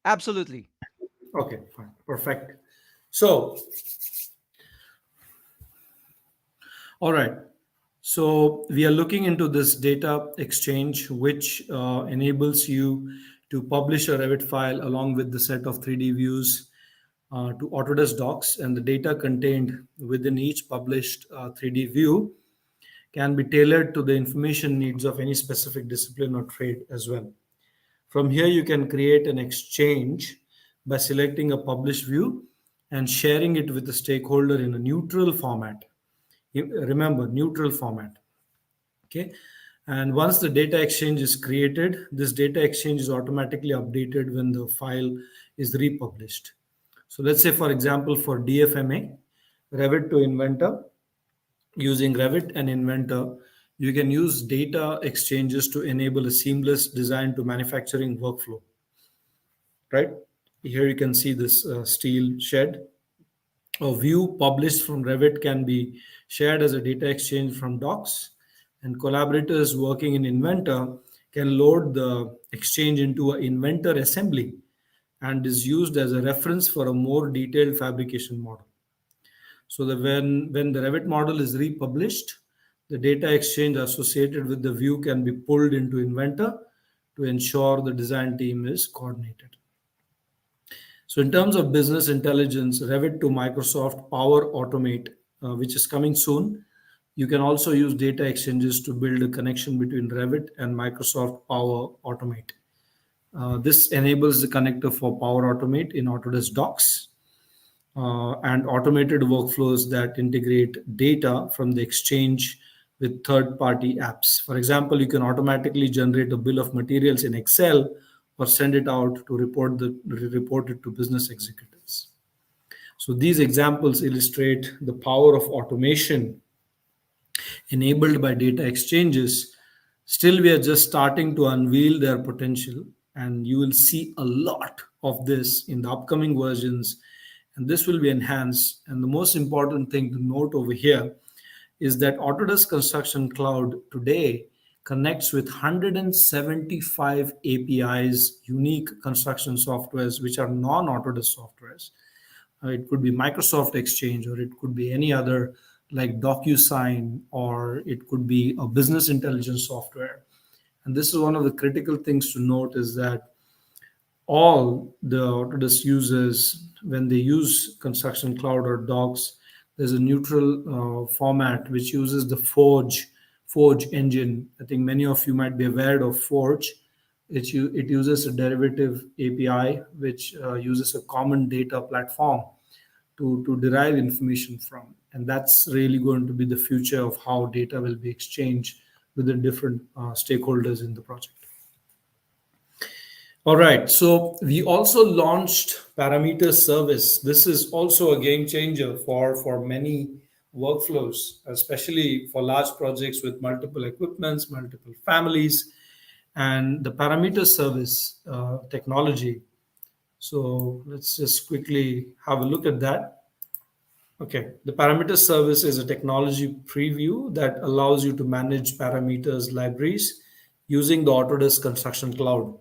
Absolutely. Okay, fine, perfect. So, all right. So we are looking into this data exchange, which enables you to publish a Revit file along with the set of 3D views to Autodesk docs, and the data contained within each published 3D view can be tailored to the information needs of any specific discipline or trade as well. From here, you can create an exchange by selecting a published view and sharing it with the stakeholder in a neutral format. Remember, neutral format. Okay. And once the data exchange is created, this data exchange is automatically updated when the file is republished. So let's say, for example, for DFMA, Revit to Inventor, using Revit and Inventor, you can use data exchanges to enable a seamless design to manufacturing workflow, right? Here you can see this steel shed. A view published from Revit can be shared as a data exchange from docs, and collaborators working in Inventor can load the exchange into an Inventor assembly and is used as a reference for a more detailed fabrication model. So that when the Revit model is republished, the data exchange associated with the view can be pulled into Inventor to ensure the design team is coordinated. So, in terms of business intelligence, Revit to Microsoft Power Automate, which is coming soon, you can also use data exchanges to build a connection between Revit and Microsoft Power Automate. This enables the connector for Power Automate in Autodesk Docs and automated workflows that integrate data from the exchange with third party apps. For example, you can automatically generate a bill of materials in Excel or send it out to report it to business executives. So these examples illustrate the power of automation enabled by data exchanges. Still, we are just starting to unveil their potential, and you will see a lot of this in the upcoming versions, and this will be enhanced. And the most important thing to note over here is that Autodesk Construction Cloud today connects with 175 APIs, unique construction softwares, which are non Autodesk softwares. It could be Microsoft Exchange, or it could be any other like DocuSign, or it could be a business intelligence software. And this is one of the critical things to note is that all the Autodesk users, when they use Construction Cloud or Docs, there's a neutral format which uses the Forge engine. I think many of you might be aware of Forge. It uses a derivative API which uses a common data platform to derive information from. And that's really going to be the future of how data will be exchanged with the different stakeholders in the project. All right, so we also launched parameter service. This is also a game changer for many workflows, especially for large projects with multiple equipments, multiple families, and the parameter service technology. So let's just quickly have a look at that. Okay, the parameter service is a technology preview that allows you to manage parameters libraries using the Autodesk Construction Cloud.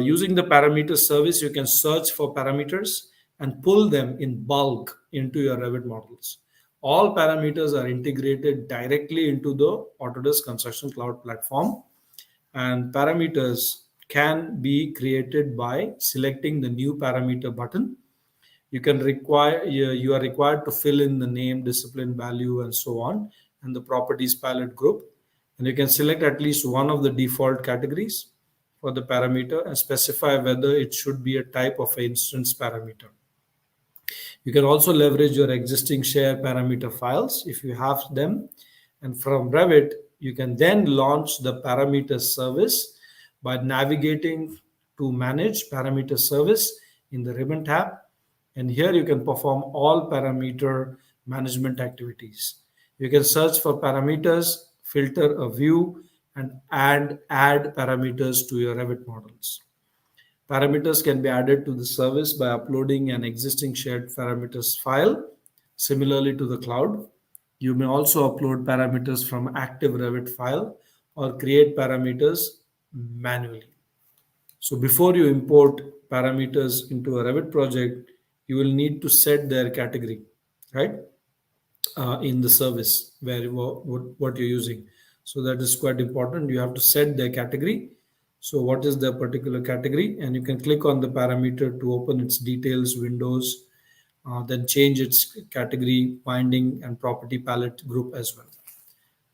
Using the parameter service, you can search for parameters and pull them in bulk into your Revit models. All parameters are integrated directly into the Autodesk Construction Cloud platform, and parameters can be created by selecting the new parameter button. You are required to fill in the name, discipline, value, and so on, and the properties palette group. And you can select at least one of the default categories for the parameter and specify whether it should be a type of instance parameter. You can also leverage your existing share parameter files if you have them. And from Revit, you can then launch the parameter service by navigating to manage parameter service in the ribbon tab. And here you can perform all parameter management activities. You can search for parameters, filter a view, and add parameters to your Revit models. Parameters can be added to the service by uploading an existing shared parameters file, similarly to the cloud. You may also upload parameters from active Revit file or create parameters manually. So before you import parameters into a Revit project, you will need to set their category, right? In the service where what you're using. So that is quite important. You have to set their category. So what is the particular category? And you can click on the parameter to open its details windows, then change its category, binding, and property palette group as well.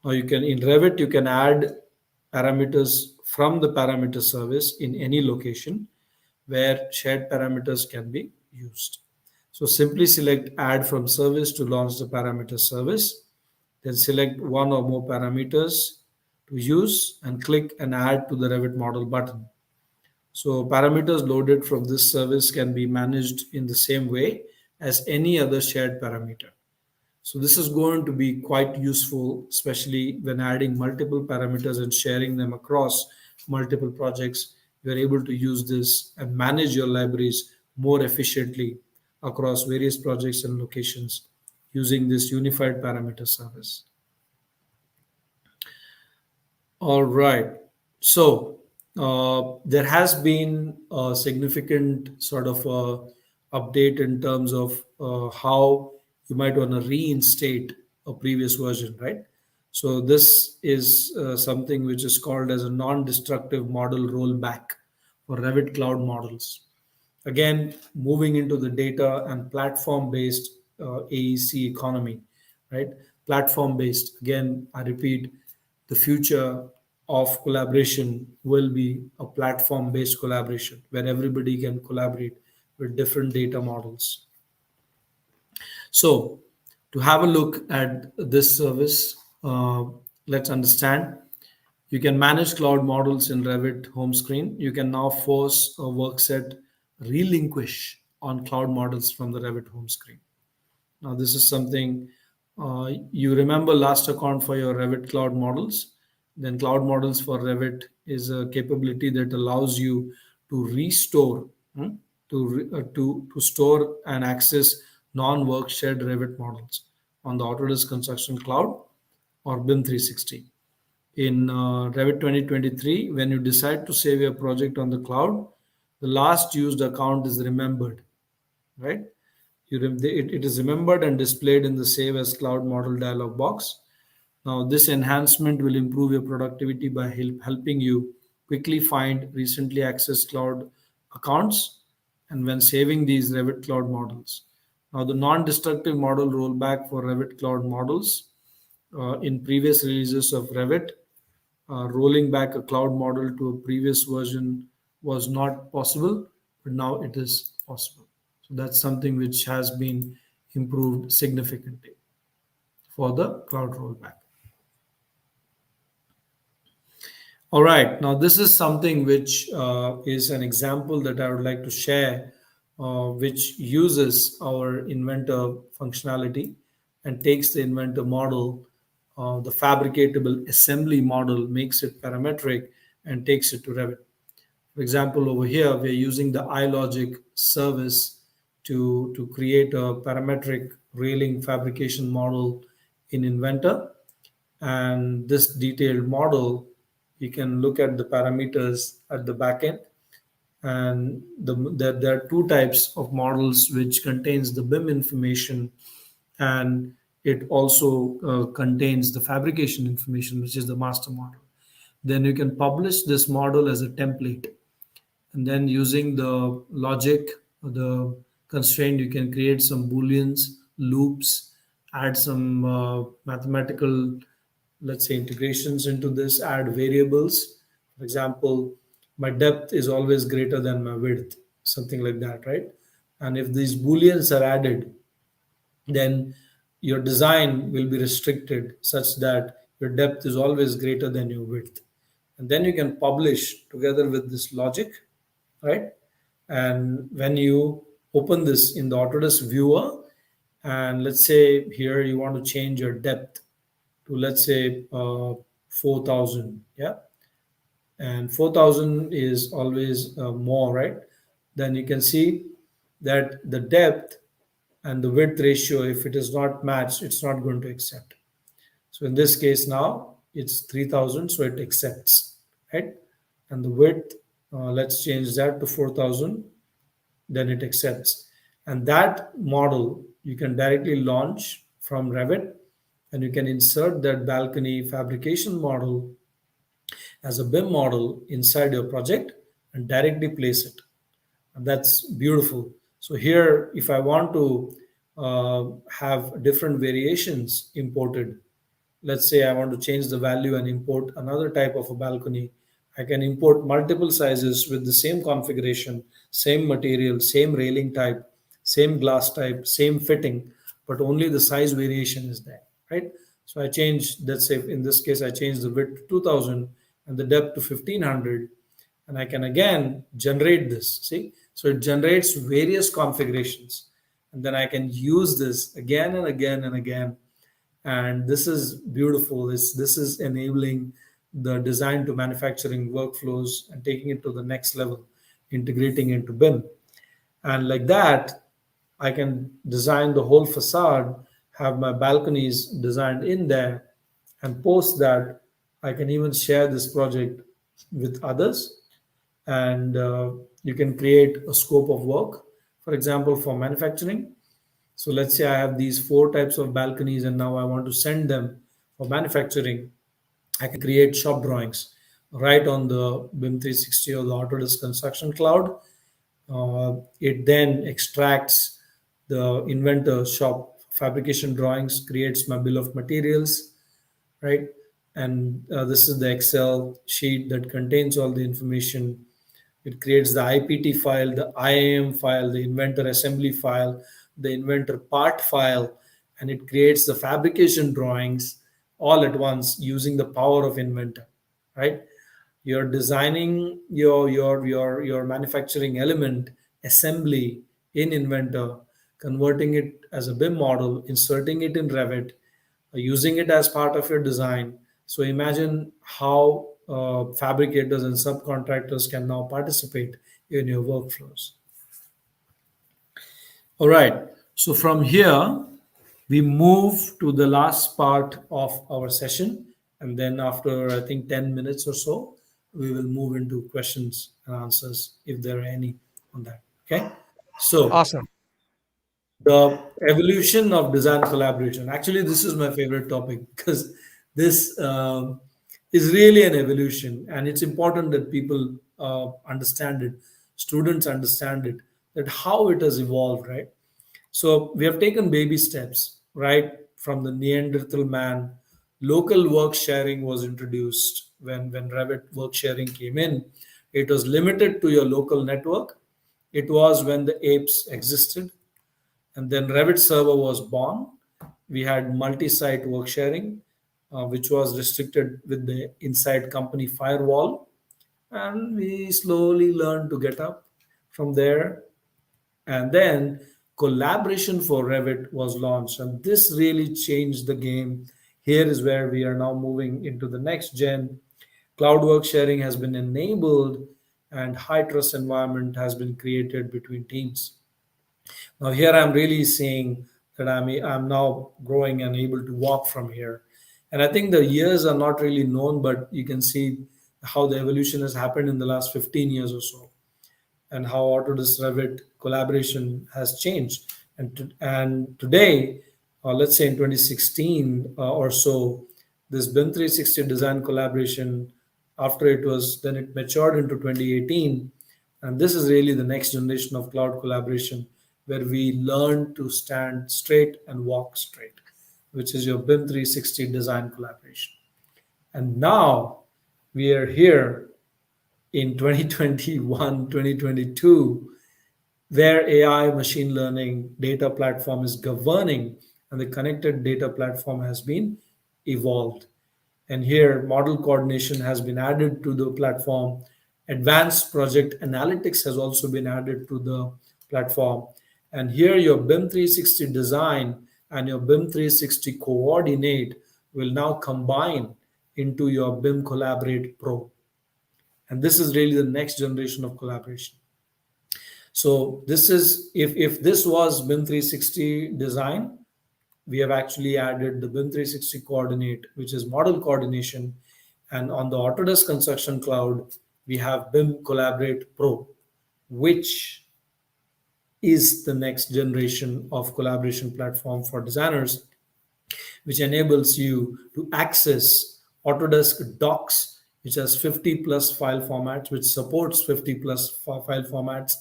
Now you can in Revit you can add parameters from the parameter service in any location where shared parameters can be used. So simply select add from service to launch the parameter service. Then select one or more parameters to use and click and add to the Revit model button. So parameters loaded from this service can be managed in the same way as any other shared parameter. So this is going to be quite useful, especially when adding multiple parameters and sharing them across multiple projects. You're able to use this and manage your libraries more efficiently across various projects and locations using this unified parameter service. All right. So there has been a significant sort of update in terms of how you might want to reinstate a previous version, right? So this is something which is called as a non-destructive model rollback for Revit cloud models. Again, moving into the data and platform-based AEC economy, right? Platform-based. Again, I repeat, the future of collaboration will be a platform-based collaboration where everybody can collaborate with different data models. So, to have a look at this service, let's understand. You can manage cloud models in Revit home screen. You can now force a workset relinquish on cloud models from the Revit home screen. Now, this is something you remember last account for your Revit cloud models. Then, cloud models for Revit is a capability that allows you to restore, to store and access non-work shared Revit models on the Autodesk Construction Cloud or BIM 360. In Revit 2023, when you decide to save your project on the cloud, the last used account is remembered, right? It is remembered and displayed in the Save as Cloud Model dialog box. Now, this enhancement will improve your productivity by helping you quickly find recently accessed cloud accounts and when saving these Revit cloud models. Now, the non-destructive model rollback for Revit cloud models in previous releases of Revit, rolling back a cloud model to a previous version was not possible, but now it is possible. So that's something which has been improved significantly for the cloud rollback. All right, now this is something which is an example that I would like to share, which uses our inventor functionality and takes the inventor model, the fabricatable assembly model, makes it parametric and takes it to Revit. For example, over here, we're using the iLogic service to create a parametric railing fabrication model in Inventor. And this detailed model, you can look at the parameters at the back end. And there are two types of models which contains the BIM information, and it also contains the fabrication information, which is the master model. Then you can publish this model as a template, and then using the logic, the constraint, you can create some booleans, loops, add some mathematical, let's say, integrations into this, add variables. For example, my depth is always greater than my width, something like that, right? And if these booleans are added, then your design will be restricted such that your depth is always greater than your width. And then you can publish together with this logic, right? And when you open this in the Autodesk viewer, and let's say here you want to change your depth to, let's say, 4,000, yeah, and 4,000 is always more, right? Then you can see that the depth and the width ratio, if it is not matched, it's not going to accept. So in this case now it's 3000, so it accepts, right? And the width, let's change that to 4000, then it accepts. And that model you can directly launch from Revit, and you can insert that balcony fabrication model as a BIM model inside your project and directly place it. And that's beautiful. So here, if I want to have different variations imported, let's say I want to change the value and import another type of a balcony, I can import multiple sizes with the same configuration, same material, same railing type, same glass type, same fitting, but only the size variation is there, right? So I change, let's say in this case, I change the width to 2000 and the depth to 1500, and I can again generate this. See, so it generates various configurations, and then I can use this again and again and again. And this is beautiful. This is enabling the design to manufacturing workflows and taking it to the next level, integrating into BIM. And like that, I can design the whole facade, have my balconies designed in there, and post that I can even share this project with others. And you can create a scope of work, for example, for manufacturing. So let's say I have these four types of balconies and now I want to send them for manufacturing. I can create shop drawings right on the BIM 360 or the Autodesk Construction Cloud. It then extracts the inventor shop fabrication drawings, creates my bill of materials, right? And this is the Excel sheet that contains all the information. It creates the IPT file, the IAM file, the inventor assembly file, the inventor part file, and it creates the fabrication drawings all at once using the power of inventor, right? You're designing your manufacturing element assembly in inventor, converting it as a BIM model, inserting it in Revit, using it as part of your design. So imagine how fabricators and subcontractors can now participate in your workflows. All right. So from here, we move to the last part of our session. And then after, I think, 10 minutes or so, we will move into questions and answers if there are any on that. Okay. So Awesome. the evolution of design collaboration. Actually, this is my favorite topic because this is really an evolution, and it's important that people understand it, students understand it, that how it has evolved, right? So we have taken baby steps, right? From the Neanderthal man, local work sharing was introduced when Revit work sharing came in. It was limited to your local network. It was when the apes existed, and then Revit server was born. We had multi-site work sharing, which was restricted with the inside company firewall, and we slowly learned to get up from there. And then collaboration for Revit was launched, and this really changed the game. Here is where we are now moving into the next gen. Cloud work sharing has been enabled, and high trust environment has been created between teams. Now here I'm really seeing that I'm now growing and able to walk from here. And I think the years are not really known, but you can see how the evolution has happened in the last 15 years or so, and how Autodesk Revit collaboration has changed. And today, let's say in 2016 or so, this BIM 360 design collaboration, after it was, then it matured into 2018. And this is really the next generation of cloud collaboration where we learn to stand straight and walk straight, which is your BIM 360 design collaboration. And now we are here in 2021, 2022, where AI, machine learning, data platform is governing, and the connected data platform has been evolved. And here, model coordination has been added to the platform. Advanced project analytics has also been added to the platform. And here, your BIM 360 design and your BIM 360 coordinate will now combine into your BIM Collaborate Pro. And this is really the next generation of collaboration. So this is, if this was BIM 360 design, we have actually added the BIM 360 coordinate, which is model coordination. And on the Autodesk Construction Cloud, we have BIM Collaborate Pro, which is the next generation of collaboration platform for designers, which enables you to access Autodesk Docs, which has 50 plus file formats, which supports 50 plus file formats,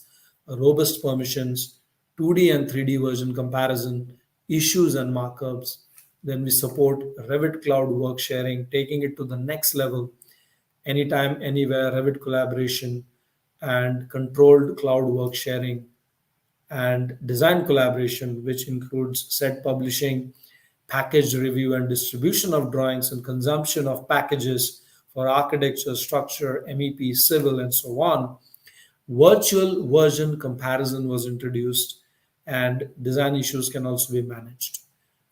robust permissions, 2D and 3D version comparison, issues and markups. Then we support Revit Cloud work sharing, taking it to the next level, anytime, anywhere, Revit collaboration, and controlled cloud work sharing, and design collaboration, which includes set publishing, package review and distribution of drawings, and consumption of packages for architecture, structure, MEP, civil, and so on. Virtual version comparison was introduced, and design issues can also be managed.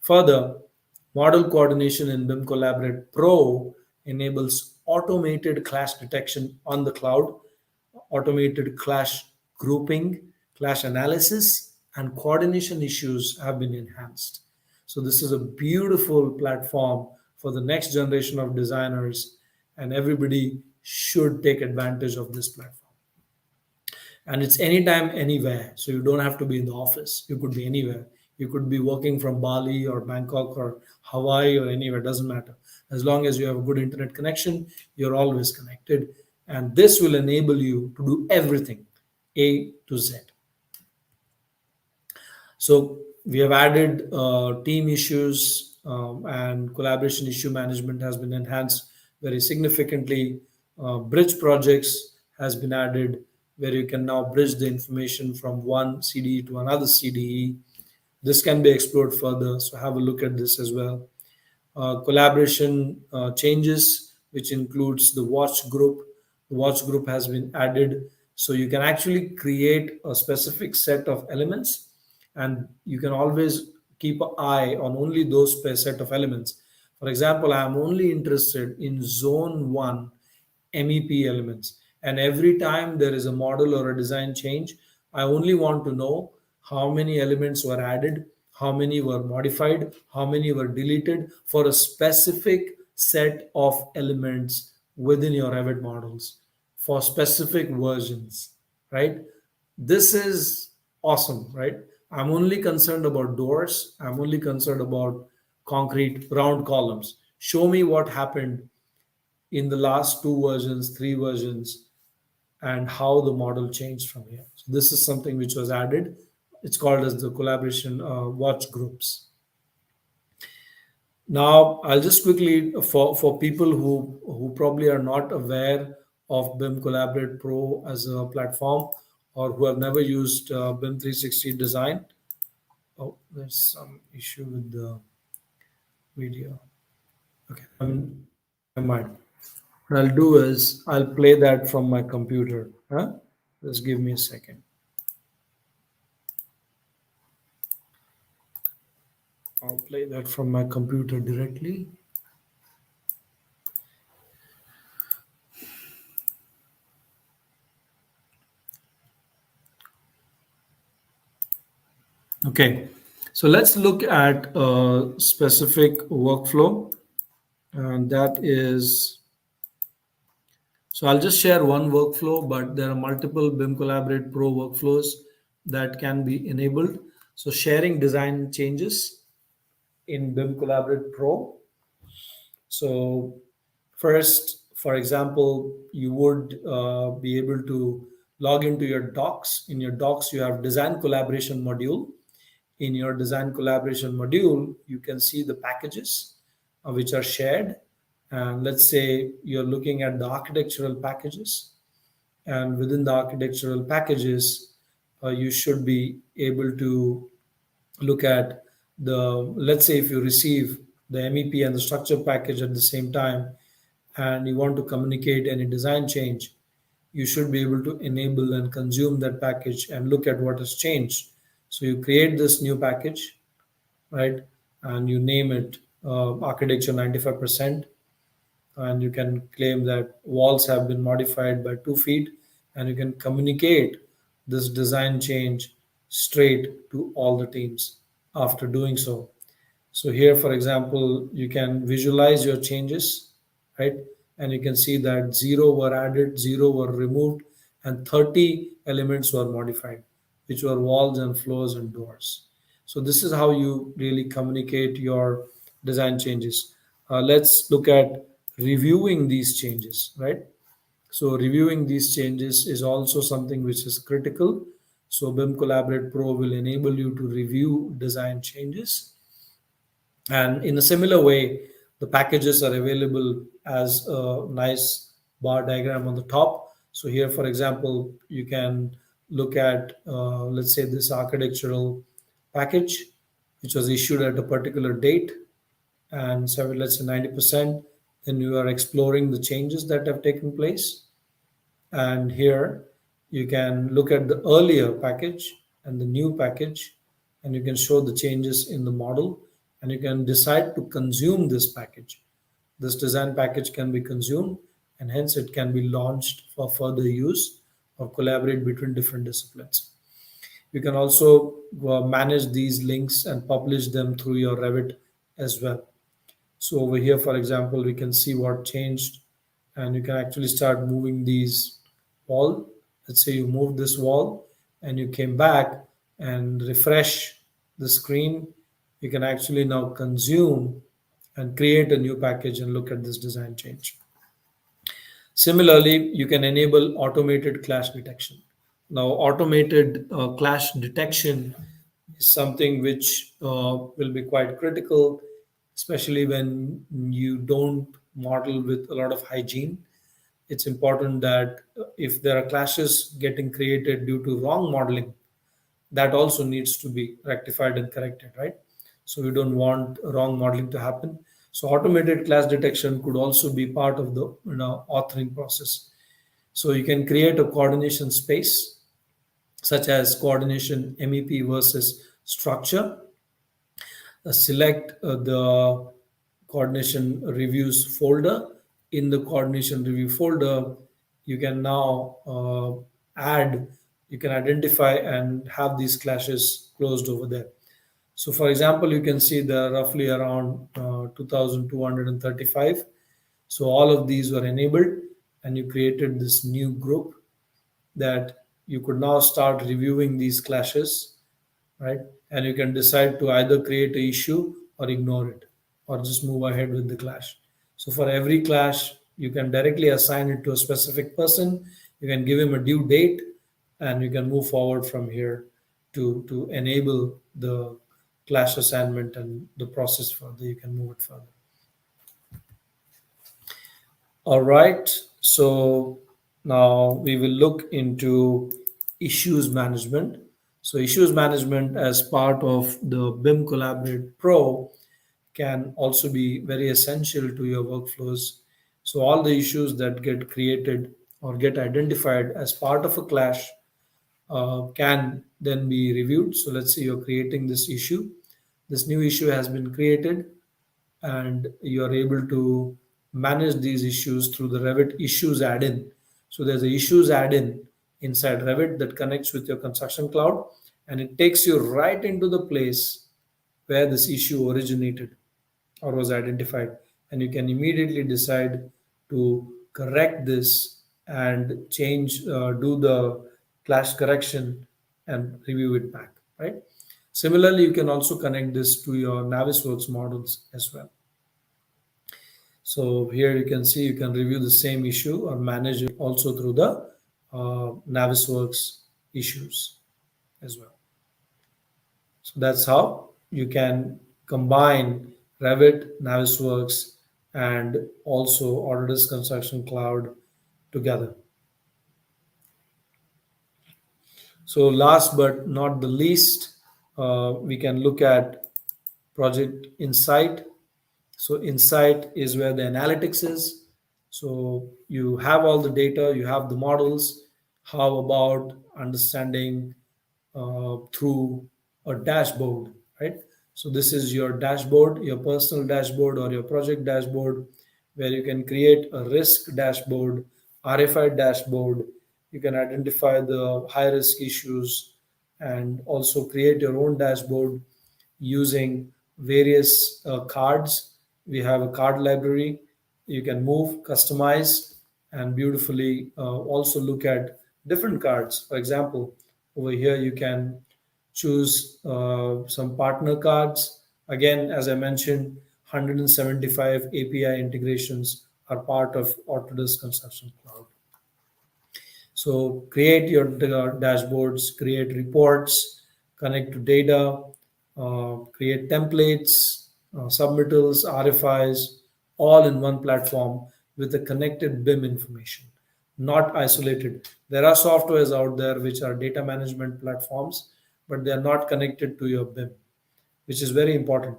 Further, model coordination in BIM Collaborate Pro enables automated clash detection on the cloud, automated clash grouping, clash analysis, and coordination issues have been enhanced. So this is a beautiful platform for the next generation of designers, and everybody should take advantage of this platform. And it's anytime, anywhere. So you don't have to be in the office. You could be anywhere. You could be working from Bali or Bangkok or Hawaii or anywhere, doesn't matter. As long as you have a good internet connection, you're always connected. And this will enable you to do everything, A to Z. So we have added team issues, and collaboration issue management has been enhanced very significantly. Bridge projects has been added, where you can now bridge the information from one CDE to another CDE. This can be explored further, so have a look at this as well. Collaboration changes, which includes the watch group. The watch group has been added, so you can actually create a specific set of elements, and you can always keep an eye on only those set of elements. For example, I am only interested in zone 1 MEP elements, and every time there is a model or a design change, I only want to know how many elements were added, how many were modified, how many were deleted for a specific set of elements within your Revit models for specific versions, right? This is awesome, right? I'm only concerned about doors. I'm only concerned about concrete round columns. Show me what happened in the last 2 versions, 3 versions, and how the model changed from here. So this is something which was added. It's called as the collaboration watch groups. Now, I'll just quickly, for people who probably are not aware of BIM Collaborate Pro as a platform, or who have never used BIM 360 design. Oh, there's some issue with the video. Okay, never mind. What I'll do is I'll play that from my computer. Just give me a second. I'll play that from my computer directly. Okay, so let's look at a specific workflow, and that is, so I'll just share one workflow, but there are multiple BIM Collaborate Pro workflows that can be enabled. So sharing design changes in BIM Collaborate Pro. So first, for example, you would be able to log into your docs. In your docs, you have design collaboration module. In your design collaboration module, you can see the packages which are shared. And let's say you're looking at the architectural packages. And within the architectural packages, you should be able to look at let's say if you receive the MEP and the structure package at the same time, and you want to communicate any design change, you should be able to enable and consume that package and look at what has changed. So you create this new package, right? And you name it architecture 95%. And you can claim that walls have been modified by 2 feet, and you can communicate this design change straight to all the teams after doing so. So here, for example, you can visualize your changes, right? And you can see that 0 were added, 0 were removed, and 30 elements were modified, which were walls and floors and doors. So this is how you really communicate your design changes. Let's look at reviewing these changes, right? So reviewing these changes is also something which is critical. So BIM Collaborate Pro will enable you to review design changes, and in a similar way, the packages are available as a nice bar diagram on the top. So here, for example, you can look at, let's say, this architectural package, which was issued at a particular date, and so let's say 90%. Then you are exploring the changes that have taken place. And here you can look at the earlier package and the new package, and you can show the changes in the model, and you can decide to consume this package. This design package can be consumed, and hence it can be launched for further use or collaborate between different disciplines. You can also manage these links and publish them through your Revit as well. So over here, for example, we can see what changed, and you can actually start moving these wall. Let's say you moved this wall and you came back and refresh the screen. You can actually now consume and create a new package and look at this design change. Similarly, you can enable automated clash detection. Now, automated clash detection is something which will be quite critical, especially when you don't model with a lot of hygiene. It's important that if there are clashes getting created due to wrong modeling, that also needs to be rectified and corrected, right? So we don't want wrong modeling to happen. So automated clash detection could also be part of the authoring process. So you can create a coordination space, such as coordination MEP versus structure. Select the coordination reviews folder. In the coordination review folder, you can now add, you can identify and have these clashes closed over there. So for example, you can see there are roughly around 2235. So all of these were enabled, and you created this new group that you could now start reviewing these clashes, right? And you can decide to either create an issue or ignore it, or just move ahead with the clash. So for every clash, you can directly assign it to a specific person. You can give him a due date, and you can move forward from here to enable the clash assignment and the process further. You can move it further. All right. So now we will look into issues management. So issues management as part of the BIM Collaborate Pro can also be very essential to your workflows. So all the issues that get created or get identified as part of a clash can then be reviewed. So let's say you're creating this issue. This new issue has been created, and you are able to manage these issues through the Revit issues add-in. So there's a issues add-in inside Revit that connects with your construction cloud, and it takes you right into the place where this issue originated or was identified, and you can immediately decide to correct this and change, do the clash correction and review it back, right? Similarly, you can also connect this to your Navisworks models as well. So here you can see you can review the same issue or manage it also through the Navisworks issues as well. So that's how you can combine Revit, Navisworks, and also Autodesk Construction Cloud together. So last but not the least, we can look at Project Insight. So Insight is where the analytics is. So you have all the data, you have the models. How about understanding through a dashboard, right? So this is your dashboard, your personal dashboard or your project dashboard, where you can create a risk dashboard, RFI dashboard. You can identify the high risk issues and also create your own dashboard using various cards. We have a card library. You can move, customize, and beautifully also look at different cards. For example, over here you can choose some partner cards. Again, as I mentioned, 175 API integrations are part of Autodesk Construction Cloud. So create your dashboards, create reports, connect to data, create templates, submittals, RFIs, all in one platform with the connected BIM information, not isolated. There are softwares out there which are data management platforms, but they are not connected to your BIM, which is very important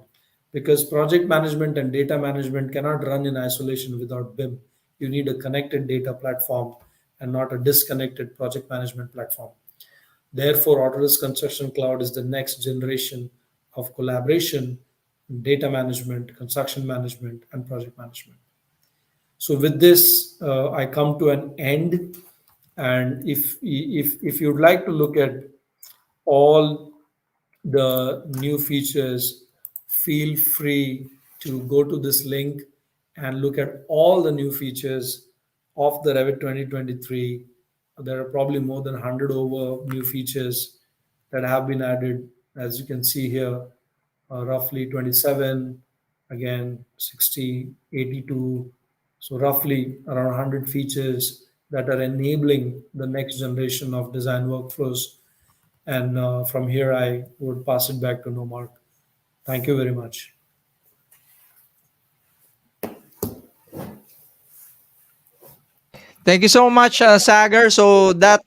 because project management and data management cannot run in isolation without BIM. You need a connected data platform and not a disconnected project management platform. Therefore, Autodesk Construction Cloud is the next generation of collaboration, data management, construction management, and project management. So, with this, I come to an end. And if you'd like to look at all the new features, feel free to go to this link and look at all the new features of the Revit 2023. There are probably more than 100 over new features that have been added. As you can see here, roughly 27, again 60, 82. So, roughly around 100 features that are enabling the next generation of design workflows. And from here, I would pass it back to Nomark. Thank you very much. Thank you so much, Sagar. So that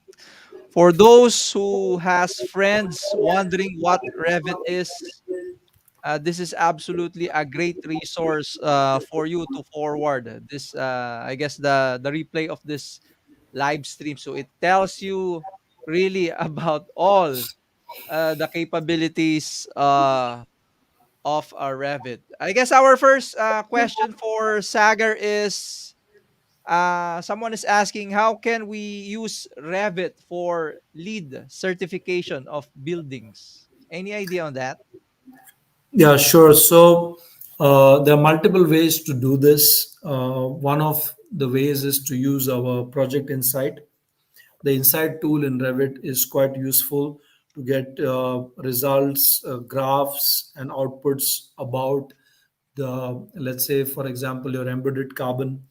for those who has friends wondering what Revit is, this is absolutely a great resource for you to forward this. I guess the replay of this live stream. So it tells you really about all the capabilities of Revit. I guess our first question for Sagar is someone is asking how can we use Revit for lead certification of buildings? Any idea on that? Yeah, sure. So there are multiple ways to do this. One of the ways is to use our Project Insight. The Insight tool in Revit is quite useful to get results, graphs, and outputs about the, let's say, for example, your embedded carbon,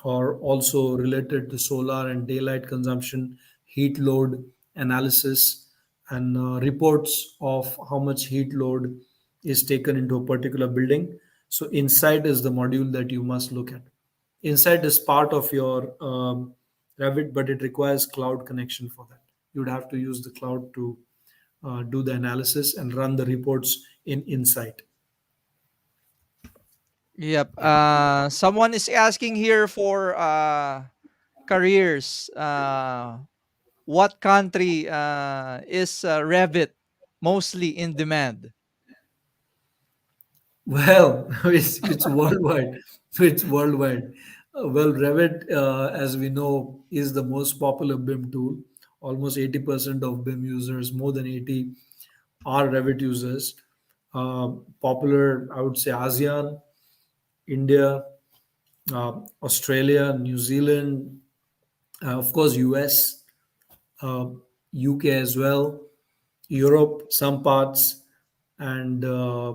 or also related to solar and daylight consumption, heat load analysis, and reports of how much heat load is taken into a particular building. So, Insight is the module that you must look at. Insight is part of your Revit, but it requires cloud connection for that. You would have to use the cloud to do the analysis and run the reports in Insight. Yep. Someone is asking here for careers. What country is Revit mostly in demand? Well, it's worldwide. It's worldwide. Well, Revit, as we know, is the most popular BIM tool. Almost 80% of BIM users, more than 80, are Revit users. Popular, I would say, ASEAN, India, Australia, New Zealand, of course, US, uh, UK as well, Europe, some parts, and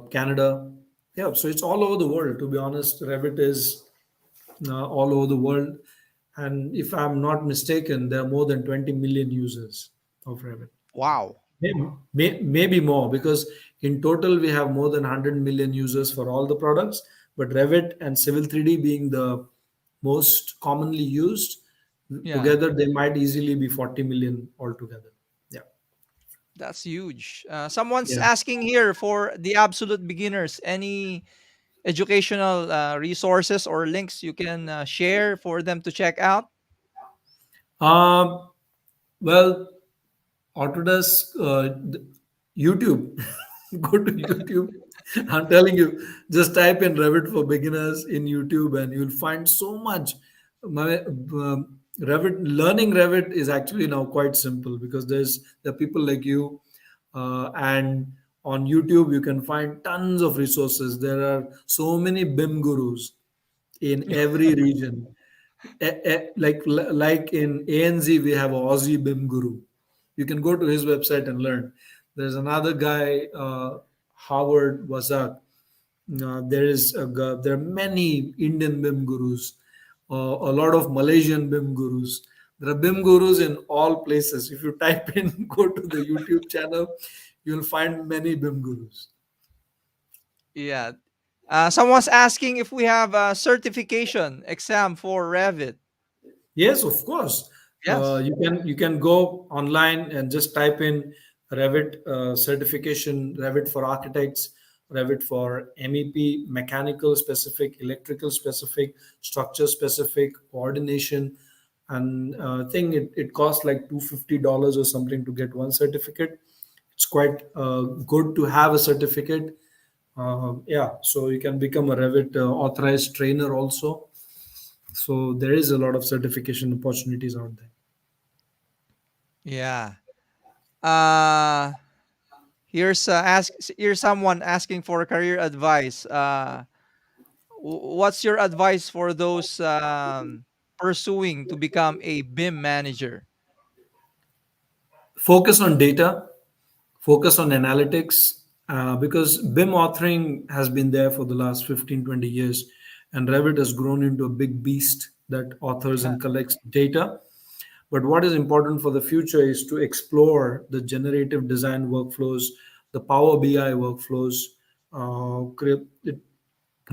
Canada. Yeah, so it's all over the world. To be honest, Revit is all over the world. And if I'm not mistaken, there are more than 20 million users of Revit. Wow. Maybe more, because in total we have more than 100 million users for all the products. But Revit and Civil 3D being the most commonly used, Yeah, together they might easily be 40 million altogether. Yeah. that's huge. Someone's Yeah. asking here for the absolute beginners. Any educational resources or links you can share for them to check out? Um, well, Autodesk, YouTube. Go to YouTube. I'm telling you, just type in Revit for beginners in YouTube, and you'll find so much. Revit learning Revit is actually now quite simple because there are people like you, and On YouTube, you can find tons of resources. There are so many BIM gurus in every region. Like in ANZ, we have a Aussie BIM guru. You can go to his website and learn. There's another guy, Howard Wazak. There are many Indian BIM gurus, a lot of Malaysian BIM gurus. There are BIM gurus in all places. If you type in, go to the YouTube channel, you'll find many BIM gurus. Yeah. Someone's asking if we have a certification exam for Revit. Yes, of course. Yes. You can go online and just type in Revit certification, Revit for architects, Revit for MEP, mechanical specific, electrical specific, structure specific, coordination, and I think it costs like $250 or something to get one certificate. It's quite good to have a certificate. Yeah, so you can become a Revit authorized trainer also. So there is a lot of certification opportunities out there. Yeah. Uh here's someone asking for career advice. What's your advice for those pursuing to become a BIM manager? Focus on data, focus on analytics, because BIM authoring has been there for the last 15, 20 years, and Revit has grown into a big beast that authors Yeah. and collects data. But what is important for the future is to explore the generative design workflows, the Power BI workflows.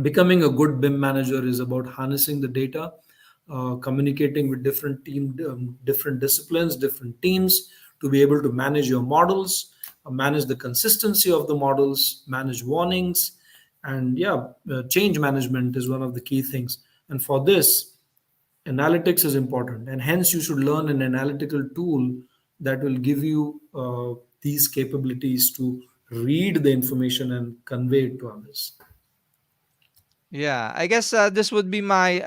Becoming a good BIM manager is about harnessing the data, communicating with different disciplines, different teams, to be able to manage your models, manage the consistency of the models, manage warnings, and yeah, change management is one of the key things. And for this, analytics is important, and hence you should learn an analytical tool that will give you these capabilities to read the information and convey it to others. Yeah, I guess this would be my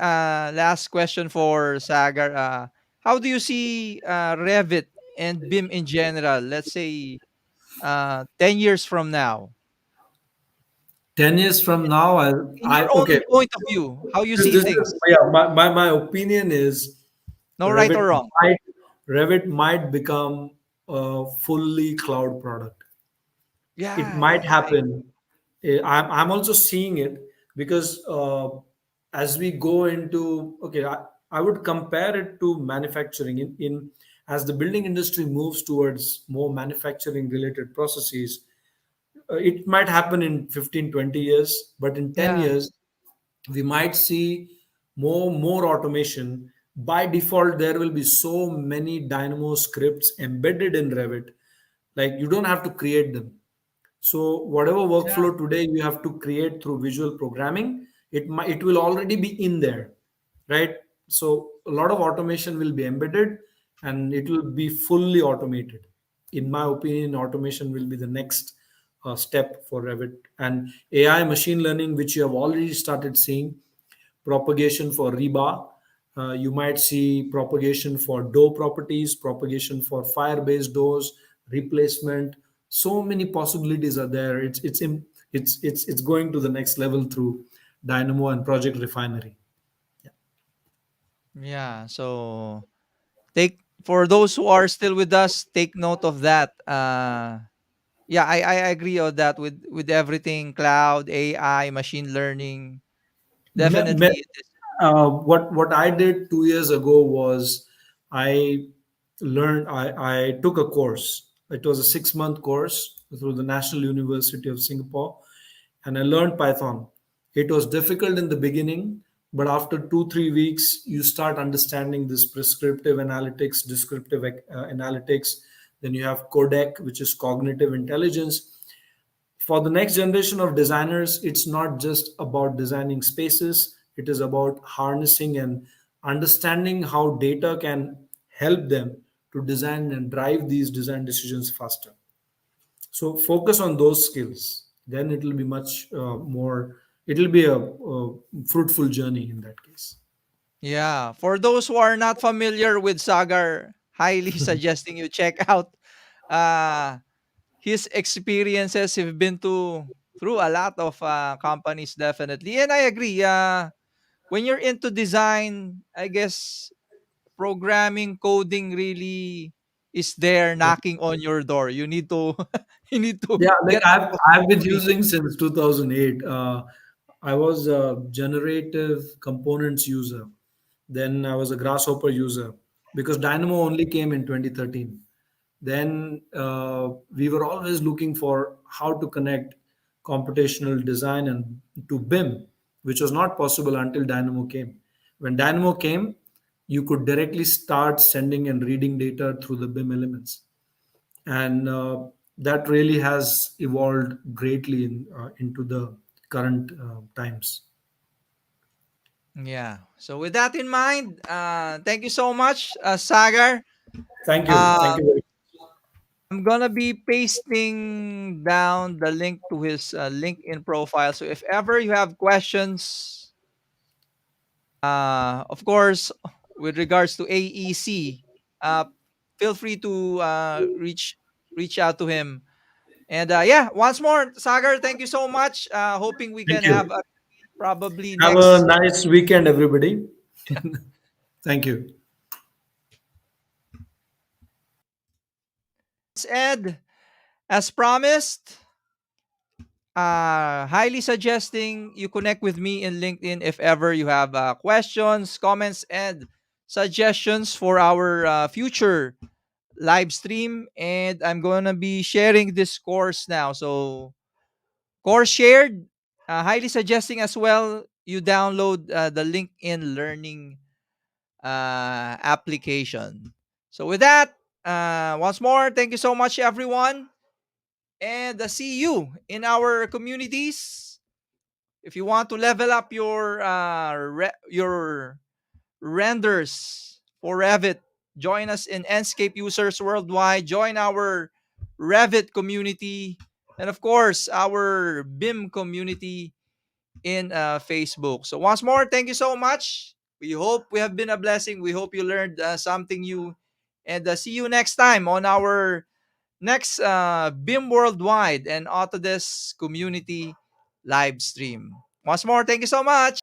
last question for Sagar. How do you see Revit and BIM in general? Let's say 10 years from now. 10 years from now, In your okay, own point of view, how you see this is, things. yeah, my opinion is No right or Revit wrong. might, Revit might become a fully cloud product. It Yeah, might yeah, happen. I'm also seeing it because as we go into, okay, I would compare it to manufacturing in as the building industry moves towards more manufacturing related processes. It might happen in 15, 20 years, but in 10 yeah, years we might see more automation. By default, there will be so many dynamo scripts embedded in Revit, like you don't have to create them. So whatever yeah, workflow today you have to create through visual programming, it will already be in there, right? So a lot of automation will be embedded, and it will be fully automated. In my opinion, automation will be the next step for Revit, and AI machine learning, which you have already started seeing. Propagation for Rebar. You might see propagation for door properties, propagation for fire-based doors, replacement. So many possibilities are there. It's going to the next level through Dynamo and Project Refinery. yeah. So take for those who are still with us, take note of that. Yeah, I agree on that with everything cloud, AI, machine learning. Me- me- Definitely it is. what I did 2 years ago was I I took a course. It was a 6 month course through the National University of Singapore, and I learned Python. It was difficult in the beginning, but after 2 3 weeks, you start understanding this prescriptive analytics, descriptive analytics. Then you have codec, which is cognitive intelligence. For the next generation of designers, it's not just about designing spaces, it is about harnessing and understanding how data can help them to design and drive these design decisions faster. So focus on those skills, then it will be much more, it will be a fruitful journey in that case. Yeah, for those who are not familiar with Sagar, highly suggesting you check out uh his experiences. Have been to through a lot of companies, definitely, and I agree. When you're into design, I guess programming, coding really is there knocking on your door. You need to you need to Yeah, like get I've out of I've been the using since 2008. I was a generative components user. Then I was a Grasshopper user because Dynamo only came in 2013. Then we were always looking for how to connect computational design and to BIM, which was not possible until Dynamo came. When Dynamo came, you could directly start sending and reading data through the BIM elements, and that really has evolved greatly into the current times. Yeah. So with that in mind, thank you so much, Sagar. Thank you. Uh, Thank you very I'm gonna be pasting down the link to his LinkedIn profile. So if ever you have questions, of course, with regards to AEC, uh, feel free to reach out to him. And yeah, once more, Sagar, thank you so much. Hoping we Thank can have you. a probably Have a next nice weekend, everybody. Thank you. Ed. As promised, highly suggesting you connect with me in LinkedIn if ever you have questions, comments, and suggestions for our future live stream. And I'm gonna be sharing this course now. So course shared. Highly suggesting as well you download the LinkedIn Learning application. So with that, once more, thank you so much, everyone, and see you in our communities. If you want to level up your renders for Revit, join us in Enscape users worldwide. Join our Revit community, and of course our BIM community in Facebook. So once more, thank you so much. We hope we have been a blessing. We hope you learned something new, and see you next time on our next BIM Worldwide and Autodesk Community live stream. Once more, thank you so much.